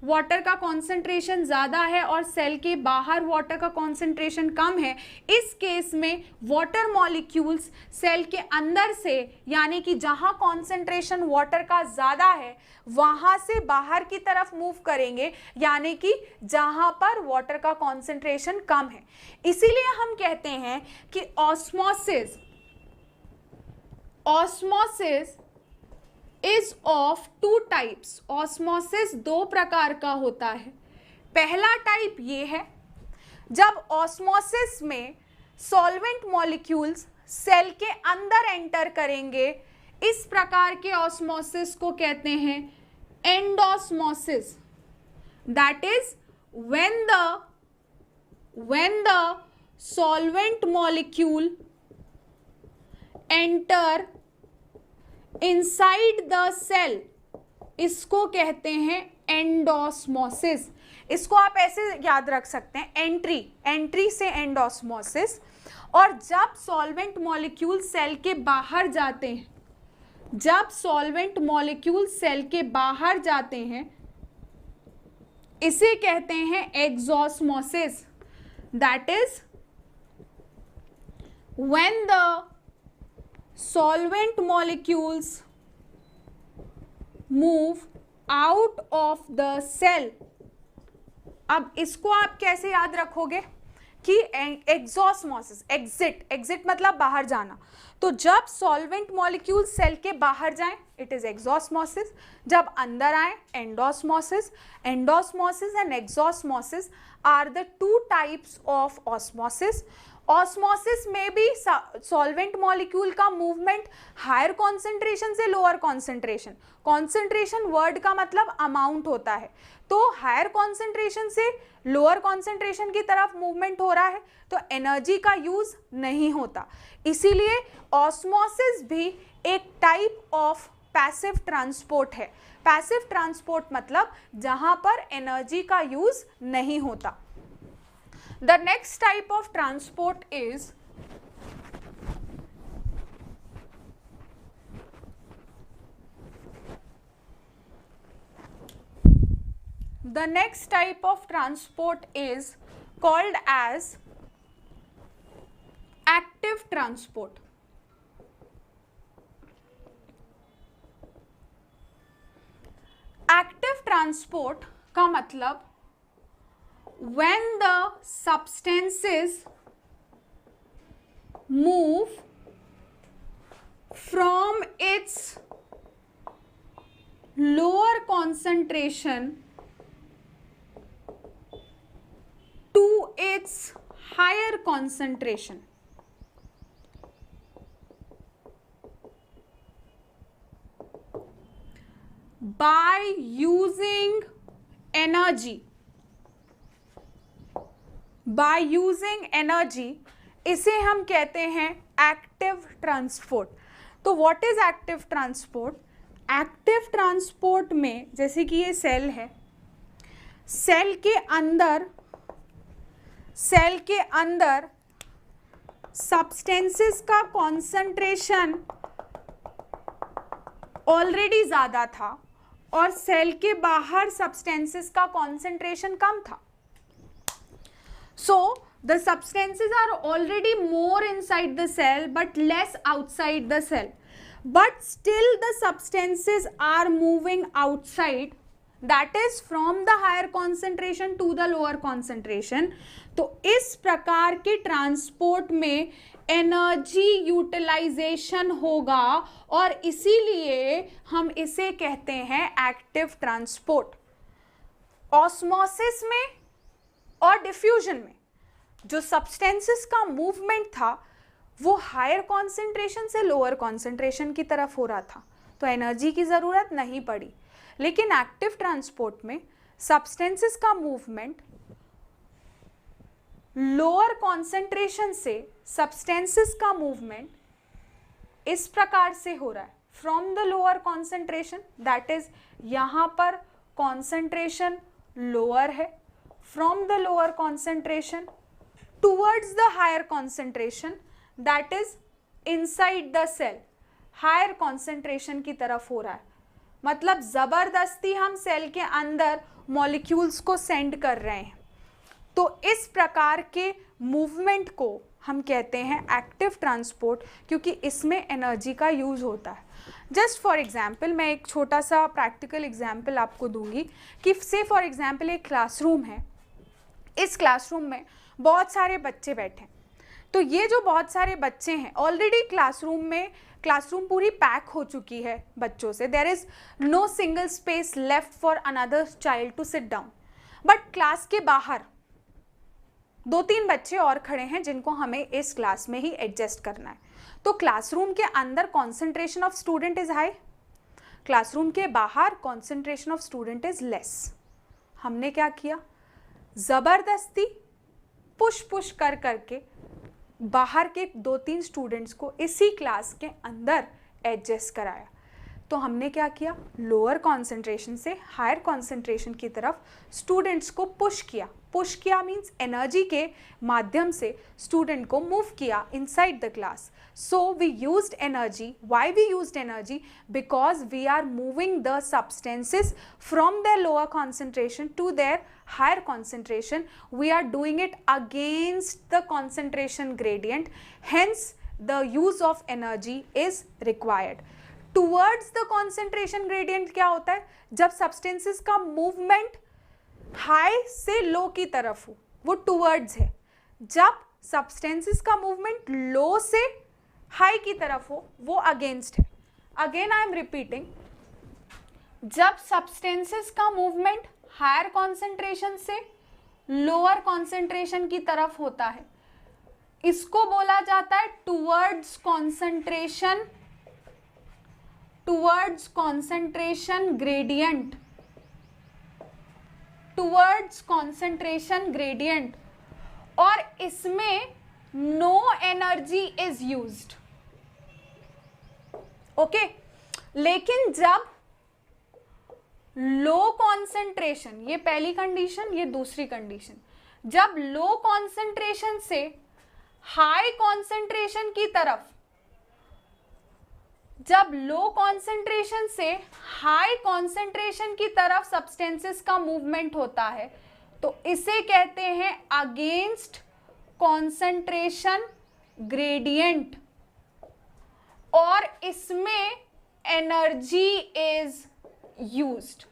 वाटर का कॉन्सेंट्रेशन ज़्यादा है और सेल के बाहर वाटर का कॉन्सेंट्रेशन कम है। इस केस में वाटर मॉलिक्यूल्स सेल के अंदर से यानी कि जहां कॉन्सेंट्रेशन वाटर का ज़्यादा है वहां से बाहर की तरफ मूव करेंगे यानी कि जहां पर वाटर का कॉन्सेंट्रेशन कम है। इसीलिए हम कहते हैं कि osmosis is of two types. Osmosis दो प्रकार का होता है। पहला टाइप ये है जब ऑस्मोसिस में सॉल्वेंट मॉलिक्यूल्स सेल के अंदर एंटर करेंगे, इस प्रकार के ऑस्मोसिस को कहते हैं endosmosis. That is when the solvent molecule enter inside the cell, इसको कहते हैं एंडोस्मोसिस। इसको आप ऐसे याद रख सकते हैं, एंट्री से एंडोस्मोसिस। और जब सॉल्वेंट मॉलिक्यूल सेल के बाहर जाते हैं, इसे कहते हैं exosmosis. That is when the solvent molecules move out of the cell। अब इसको आप कैसे याद रखोगे? कि एक्सोस्मोसिस, एग्जिट मतलब बाहर जाना। तो जब सॉल्वेंट मॉलिक्यूल सेल के बाहर जाएं इट इज एक्सोस्मोसिस, जब अंदर आए endosmosis. Endosmosis and exosmosis are the two types of osmosis. Osmosis में भी सॉल्वेंट मॉलिक्यूल का मूवमेंट हायर कॉन्सेंट्रेशन से लोअर कॉन्सेंट्रेशन, कॉन्सेंट्रेशन वर्ड का मतलब अमाउंट होता है, तो हायर कॉन्सेंट्रेशन से लोअर कॉन्सेंट्रेशन की तरफ मूवमेंट हो रहा है तो एनर्जी का यूज नहीं होता। इसीलिए ऑस्मोसिस भी एक टाइप ऑफ पैसिव ट्रांसपोर्ट है। पैसिव ट्रांसपोर्ट मतलब जहां पर एनर्जी का यूज नहीं होता। The next type of transport is called as active transport. Active transport का मतलब when the substances move from its lower concentration to its higher concentration. By using energy, by using energy, इसे हम कहते हैं active transport. तो what is active transport? Active transport में जैसे कि ये सेल है, सेल के अंदर सब्सटेंसेस का कॉन्सेंट्रेशन ऑलरेडी ज्यादा था और सेल के बाहर सब्सटेंसेस का कॉन्सेंट्रेशन कम था। So the substances are already more inside the cell but less outside the cell. But still the substances are moving outside, that is from the higher concentration to the lower concentration. तो इस प्रकार के transport में energy utilisation होगा और इसीलिए हम इसे कहते हैं एक्टिव ट्रांसपोर्ट। ऑस्मोसिस में और डिफ्यूजन में जो सब्सटेंसेस का मूवमेंट था वो हायर कॉन्सेंट्रेशन से लोअर कॉन्सेंट्रेशन की तरफ हो रहा था तो एनर्जी की ज़रूरत नहीं पड़ी। लेकिन एक्टिव ट्रांसपोर्ट में सब्सटेंसेस का मूवमेंट लोअर कॉन्सेंट्रेशन से सब्सटेंसेस का मूवमेंट इस प्रकार से हो रहा है from the lower concentration, that is यहाँ पर कॉन्सेंट्रेशन लोअर है, from the lower concentration towards the higher concentration, that is inside the cell, higher concentration की तरफ हो रहा है। मतलब जबरदस्ती हम सेल के अंदर मॉलिक्यूल्स को सेंड कर रहे हैं। तो इस प्रकार के मूवमेंट को हम कहते हैं एक्टिव ट्रांसपोर्ट, क्योंकि इसमें एनर्जी का यूज होता है। जस्ट फॉर एग्जाम्पल मैं एक छोटा सा प्रैक्टिकल एग्जाम्पल आपको दूंगी कि से फॉर एग्जाम्पल एक क्लासरूम है, इस क्लासरूम में बहुत सारे बच्चे बैठे हैं। तो ये जो बहुत सारे बच्चे हैं ऑलरेडी क्लासरूम पूरी पैक हो चुकी है बच्चों से, there is no single space left for another child to sit down. But class के बाहर 2-3 बच्चे और खड़े हैं जिनको हमें इस क्लास में ही एडजस्ट करना है। तो क्लासरूम के अंदर concentration of student is high, classroom के बाहर concentration of student is less. हमने क्या किया, जबरदस्ती पुश कर करके बाहर के 2-3 स्टूडेंट्स को इसी क्लास के अंदर एडजस्ट कराया। तो हमने क्या किया, लोअर कॉन्सेंट्रेशन से हायर कॉन्सेंट्रेशन की तरफ स्टूडेंट्स को पुश किया मीन्स एनर्जी के माध्यम से स्टूडेंट को मूव किया inside the class. So we used energy. Why we used energy? Because we are moving the substances from their lower concentration to their higher concentration. We are doing it against the concentration gradient, hence the use of energy is required. Towards the concentration gradient क्या होता है, जब substances का movement high से low की तरफ हो, वो towards है, जब सब्सटेंसेस का मूवमेंट लो से हाई की तरफ हो वो अगेंस्ट है। अगेन आई एम रिपीटिंग, जब सब्सटेंसेस का मूवमेंट हायर कॉन्सेंट्रेशन से लोअर कॉन्सेंट्रेशन की तरफ होता है, इसको बोला जाता है towards concentration gradient, towards concentration gradient, और इसमें no energy is used. Okay, लेकिन जब लो कॉन्सेंट्रेशन, ये पहली कंडीशन, ये दूसरी कंडीशन, जब लो कॉन्सेंट्रेशन से हाई कॉन्सेंट्रेशन की तरफ, जब लो कॉन्सेंट्रेशन से हाई कॉन्सेंट्रेशन की तरफ सब्सटेंसेस का मूवमेंट होता है तो इसे कहते हैं अगेंस्ट कॉन्सेंट्रेशन ग्रेडियंट, और इसमें एनर्जी इज यूज्ड।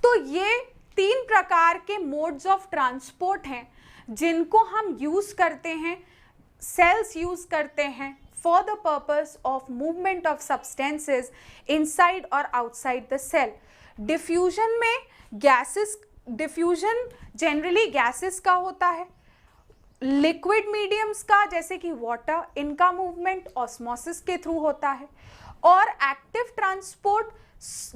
तो ये 3 प्रकार के मोड्स ऑफ ट्रांसपोर्ट हैं जिनको हम यूज करते हैं, सेल्स यूज करते हैं for the purpose of movement of substances inside और आउटसाइड द सेल। डिफ्यूजन में गैसेस, डिफ्यूजन जनरली गैसेस का होता है, लिक्विड मीडियम्स का जैसे कि वाटर, इनका मूवमेंट ऑस्मोसिस के थ्रू होता है, और एक्टिव ट्रांसपोर्ट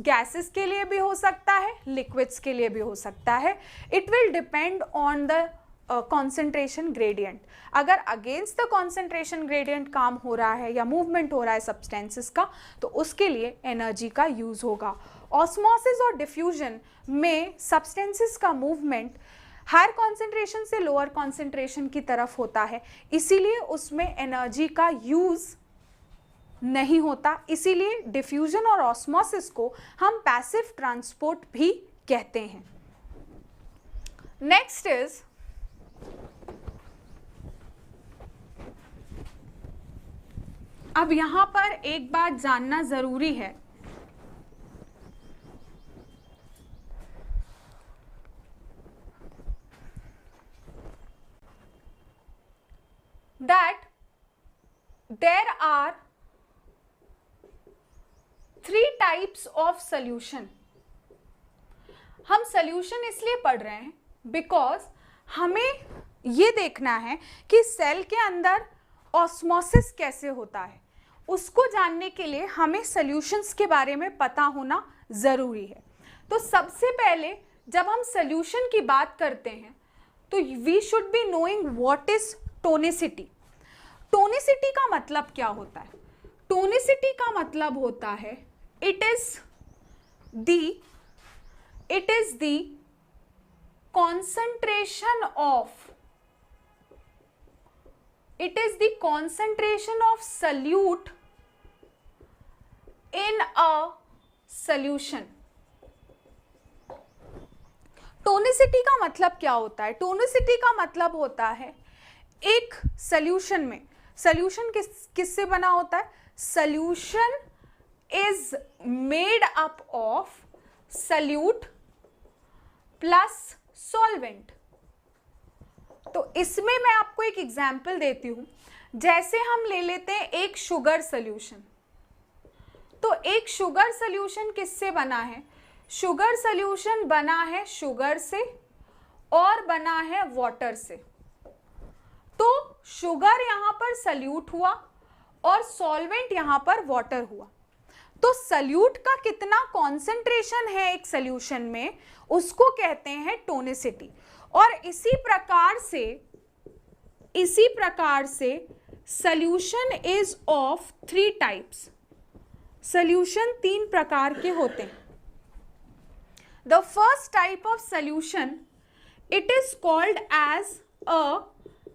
गैसेस के लिए भी हो सकता है, लिक्विड्स के लिए भी हो सकता है। It will depend on the concentration gradient. अगर अगेंस्ट द कॉन्सेंट्रेशन ग्रेडियंट काम हो रहा है या मूवमेंट हो रहा है सब्सटेंसेस का तो उसके लिए एनर्जी का यूज होगा। ऑस्मोसिस और डिफ्यूजन में सब्सटेंसेस का मूवमेंट हायर कॉन्सेंट्रेशन से लोअर कॉन्सेंट्रेशन की तरफ होता है, इसीलिए उसमें एनर्जी का यूज नहीं होता। इसीलिए डिफ्यूजन और ऑस्मोसिस को हम पैसिव ट्रांसपोर्ट भी कहते हैं। नेक्स्ट इज अब यहां पर एक बात जानना जरूरी है, that there are 3 types of solution। हम solution इसलिए पढ़ रहे हैं बिकॉज हमें ये देखना है कि सेल के अंदर ऑस्मोसिस कैसे होता है। उसको जानने के लिए हमें सॉल्यूशंस के बारे में पता होना ज़रूरी है। तो सबसे पहले जब हम सॉल्यूशन की बात करते हैं तो we should be knowing what is tonicity. Tonicity का मतलब क्या होता है? टोनिसिटी का मतलब होता है it is the concentration of solute in a solution। Tonicity का मतलब क्या होता है? टोनिसिटी का मतलब होता है एक सॉल्यूशन में, सॉल्यूशन किससे बना होता है? Solution is made up of solute plus solvent. तो इसमें मैं आपको एक एग्जांपल देती हूं। जैसे हम ले लेते हैं एक शुगर सॉल्यूशन, तो एक शुगर सॉल्यूशन किससे बना है? शुगर सॉल्यूशन बना है शुगर से और बना है वाटर से। तो शुगर यहां पर सॉल्यूट हुआ और सॉल्वेंट यहां पर वाटर हुआ। तो सॉल्यूट का कितना कॉन्सेंट्रेशन है एक सॉल्यूशन में, उसको कहते हैं टोनिसिटी। और इसी प्रकार से solution is of 3 types. Solution 3 प्रकार के होते हैं। The first type of solution, it is called as a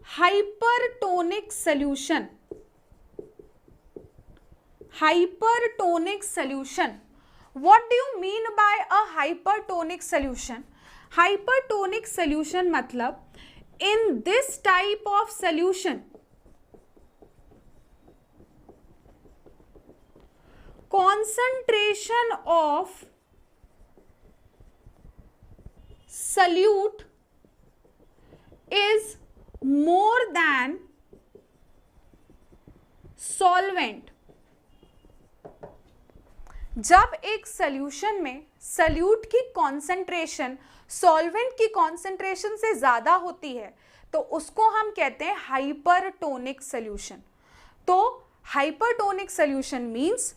hypertonic solution। Hypertonic solution, what do you mean by a hypertonic solution? Hypertonic solution मतलब in this type of solution concentration of solute is more than solvent. जब एक solution में solute की concentration solvent की concentration से ज्यादा होती है तो उसको हम कहते हैं हाइपरटोनिक सॉल्यूशन. तो hypertonic solution means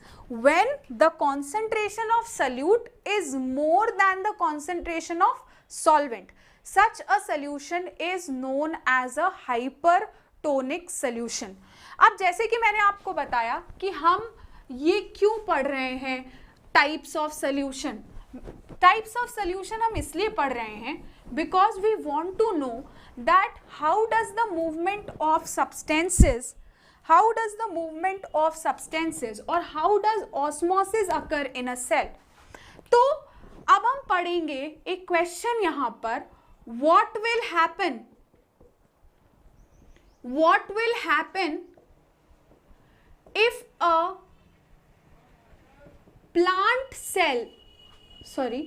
when the concentration of solute is more than the concentration of solvent. Such a solution is known as a hypertonic solution. अब जैसे कि मैंने आपको बताया कि हम ये क्यों पढ़ रहे हैं types of solution. Types of solution हम इसलिए पढ़ रहे हैं because we want to know that how does the movement of substances, how does the movement of substances or how does osmosis occur in a cell. तो अब हम पढ़ेंगे एक क्वेश्चन यहां पर, what will happen if a plant cell,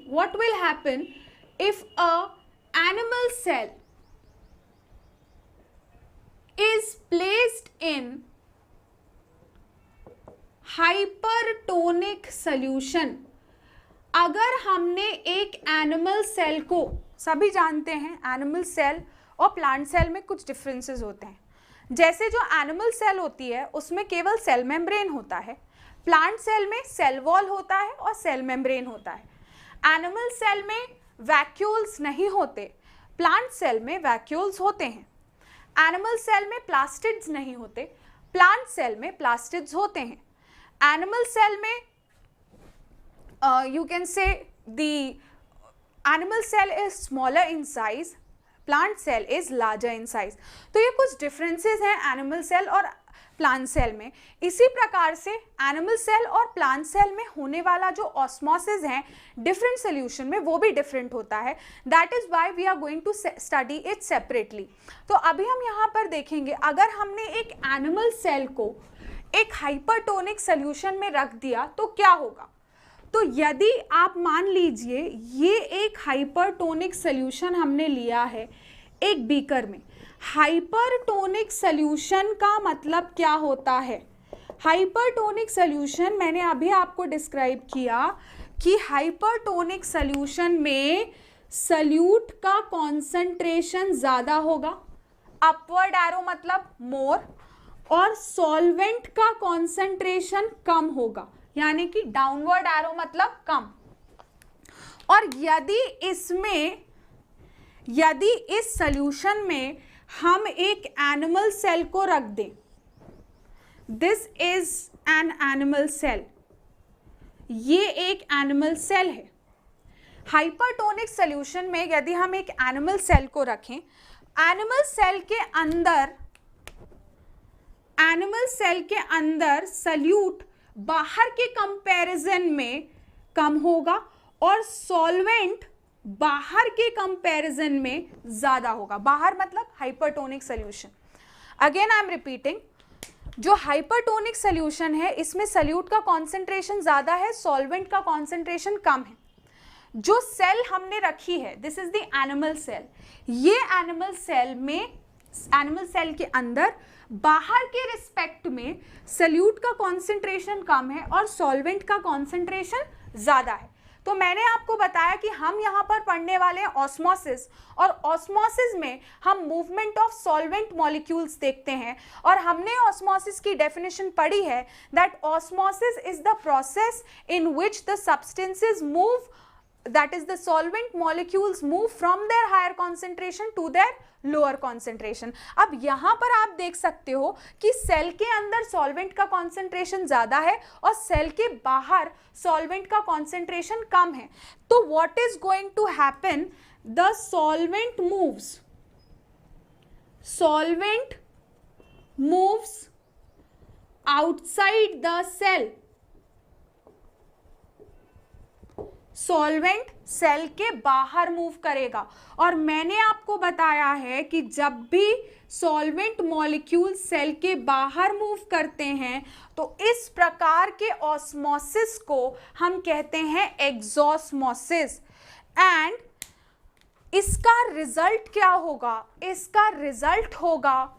what will happen if a animal cell is placed in hypertonic solution. अगर हमने एक एनिमल सेल को, सभी जानते हैं एनिमल सेल और प्लांट सेल में कुछ डिफरेंसेस होते हैं. जैसे जो एनिमल सेल होती है उसमें केवल सेल मेम्ब्रेन होता है, प्लांट सेल में सेल वॉल होता है और सेल मेम्ब्रेन होता है. एनिमल सेल में वैक्यूल्स नहीं होते, प्लांट सेल में वैक्यूल्स होते हैं. एनिमल सेल में प्लास्टिड्स नहीं होते, प्लांट सेल में प्लास्टिड्स होते हैं. एनिमल सेल में you can say the animal cell is smaller in size, plant cell is larger in size. तो ये कुछ डिफरेंसेस हैं एनिमल सेल और प्लांट सेल में. इसी प्रकार से एनिमल सेल और प्लांट सेल में होने वाला जो ऑस्मोसिस है डिफरेंट सोल्यूशन में वो भी डिफरेंट होता है. That is why we are going to study it separately. तो अभी हम यहाँ पर देखेंगे अगर हमने एक एनिमल सेल को एक हाइपरटोनिक सोल्यूशन में रख दिया तो क्या होगा. तो यदि आप मान लीजिए ये एक हाइपरटोनिक सोल्यूशन हमने लिया है एक बीकर में. हाइपरटोनिक सॉल्यूशन का मतलब क्या होता है. हाइपरटोनिक सॉल्यूशन मैंने अभी आपको डिस्क्राइब किया कि हाइपरटोनिक सॉल्यूशन में सॉल्यूट का कॉन्सेंट्रेशन ज़्यादा होगा, अपवर्ड एरो मतलब मोर, और सॉल्वेंट का कॉन्सेंट्रेशन कम होगा यानी कि डाउनवर्ड एरो मतलब कम. और यदि इस सॉल्यूशन में हम एक एनिमल सेल को रख दें, this is an animal cell, ये एक एनिमल सेल है. हाइपरटोनिक सॉल्यूशन में यदि हम एक एनिमल सेल को रखें, एनिमल सेल के अंदर सॉल्यूट बाहर के कंपैरिजन में कम होगा और सॉल्वेंट बाहर के कंपैरिजन में ज्यादा होगा. बाहर मतलब hypertonic solution. Again I am repeating, जो हाइपरटोनिक सॉल्यूशन है इसमें सॉल्यूट का कॉन्सेंट्रेशन ज्यादा है, सॉल्वेंट का कॉन्सेंट्रेशन कम है. जो सेल हमने रखी है this is the animal cell. ये एनिमल सेल के अंदर बाहर के रिस्पेक्ट में सॉल्यूट का कॉन्सेंट्रेशन कम है और सॉल्वेंट का कॉन्सेंट्रेशन ज्यादा है. तो मैंने आपको बताया कि हम यहाँ पर पढ़ने वाले हैं ऑस्मोसिस, और ऑस्मोसिस में हम मूवमेंट ऑफ सॉल्वेंट मॉलिक्यूल्स देखते हैं. और हमने ऑस्मोसिस की डेफिनेशन पढ़ी है that osmosis is the process in which the substances move, that is the solvent molecules move from their higher concentration to their lower concentration. अब यहाँ पर आप देख सकते हो कि सेल के अंदर सॉल्वेंट का कॉन्सेंट्रेशन ज़्यादा है और सेल के बाहर सॉल्वेंट का कॉन्सेंट्रेशन कम है. तो what is going to happen? The solvent moves outside the cell. Solvent cell के बाहर मूव करेगा. और मैंने आपको बताया है कि जब भी सॉल्वेंट मॉलिक्यूल सेल के बाहर मूव करते हैं तो इस प्रकार के ऑस्मोसिस को हम कहते हैं एक्सोस्मोसिस. एंड इसका रिजल्ट क्या होगा? इसका रिजल्ट होगा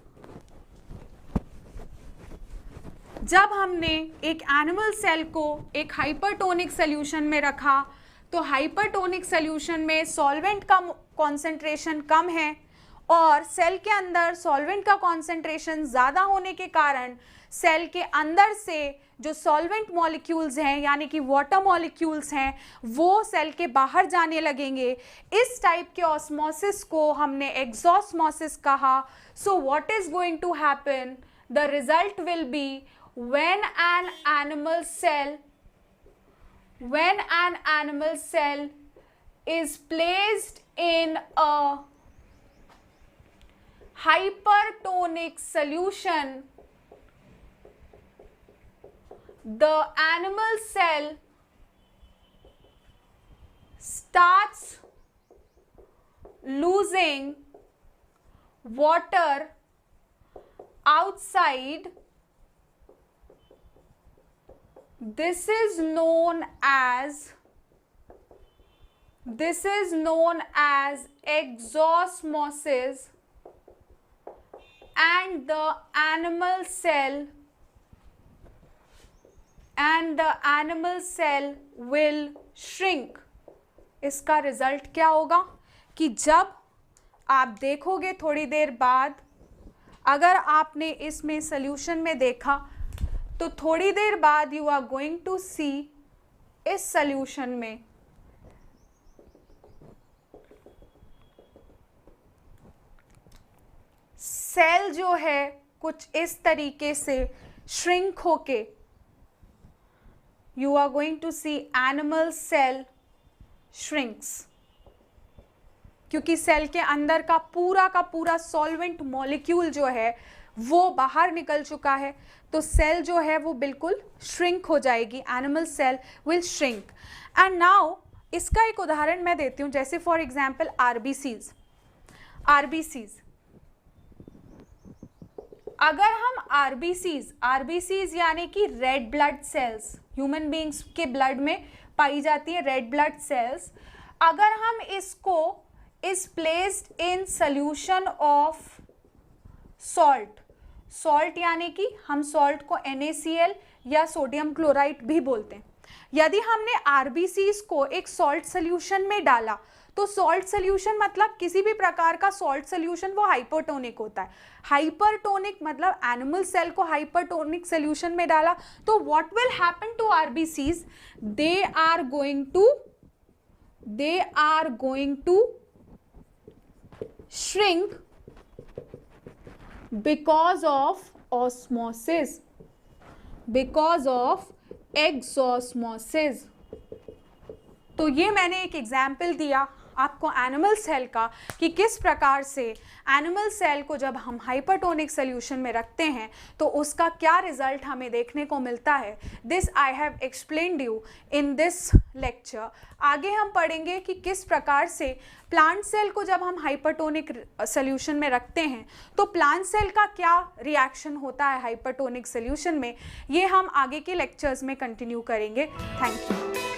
जब हमने एक एनिमल सेल को एक हाइपरटोनिक सोल्यूशन में रखा, तो हाइपरटोनिक सोल्यूशन में सॉल्वेंट का कॉन्सेंट्रेशन कम है और सेल के अंदर सॉल्वेंट का कॉन्सेंट्रेशन ज़्यादा होने के कारण सेल के अंदर से जो सॉल्वेंट मॉलिक्यूल्स हैं यानी कि वाटर मॉलिक्यूल्स हैं वो सेल के बाहर जाने लगेंगे। इस टाइप के ऑस्मोसिस को हमने एक्सॉस्मोसिस कहा। So what is going to happen? The result will be when an animal cell is placed in a hypertonic solution, the animal cell starts losing water outside. This is known as exosmosis, and the animal cell will shrink. इसका result क्या होगा कि जब आप देखोगे थोड़ी देर बाद, अगर आपने इसमें सॉल्यूशन में देखा तो थोड़ी देर बाद यू आर गोइंग टू सी इस सॉल्यूशन में सेल जो है कुछ इस तरीके से श्रिंक होके, you are going to see animal cell shrinks, क्योंकि सेल के अंदर का पूरा सॉल्वेंट मॉलिक्यूल जो है वो बाहर निकल चुका है, तो सेल जो है वो बिल्कुल श्रिंक हो जाएगी। Animal cell will shrink. And now इसका एक उदाहरण मैं देती हूँ, जैसे फॉर एग्जाम्पल आरबीसीज। अगर हम आरबीसीज यानी कि red blood cells, human beings के ब्लड में पाई जाती है रेड ब्लड सेल्स, अगर हम इसको is placed in solution of salt यानी कि हम सॉल्ट को NaCl या सोडियम क्लोराइड भी बोलते हैं। यदि हमने आरबीसीज को एक सॉल्ट सोल्यूशन में डाला, तो सॉल्ट सोल्यूशन मतलब किसी भी प्रकार का सॉल्ट सोल्यूशन वो हाइपरटोनिक होता है। हाइपरटोनिक मतलब एनिमल सेल को हाइपरटोनिक सोल्यूशन में डाला, तो what will happen to RBCs? They are going to shrink because of osmosis, because of exosmosis। तो ये मैंने एक एग्जाम्पल दिया आपको एनिमल सेल का कि किस प्रकार से एनिमल सेल को जब हम हाइपरटोनिक सोल्यूशन में रखते हैं तो उसका क्या रिजल्ट हमें देखने को मिलता है। This I have explained you in this lecture. आगे हम पढ़ेंगे कि किस प्रकार से प्लांट सेल को जब हम हाइपरटोनिक सोल्यूशन में रखते हैं तो प्लांट सेल का क्या रिएक्शन होता है हाइपरटोनिक सोल्यूशन में। ये हम आगे के लेक्चर्स में कंटिन्यू करेंगे। Thank you.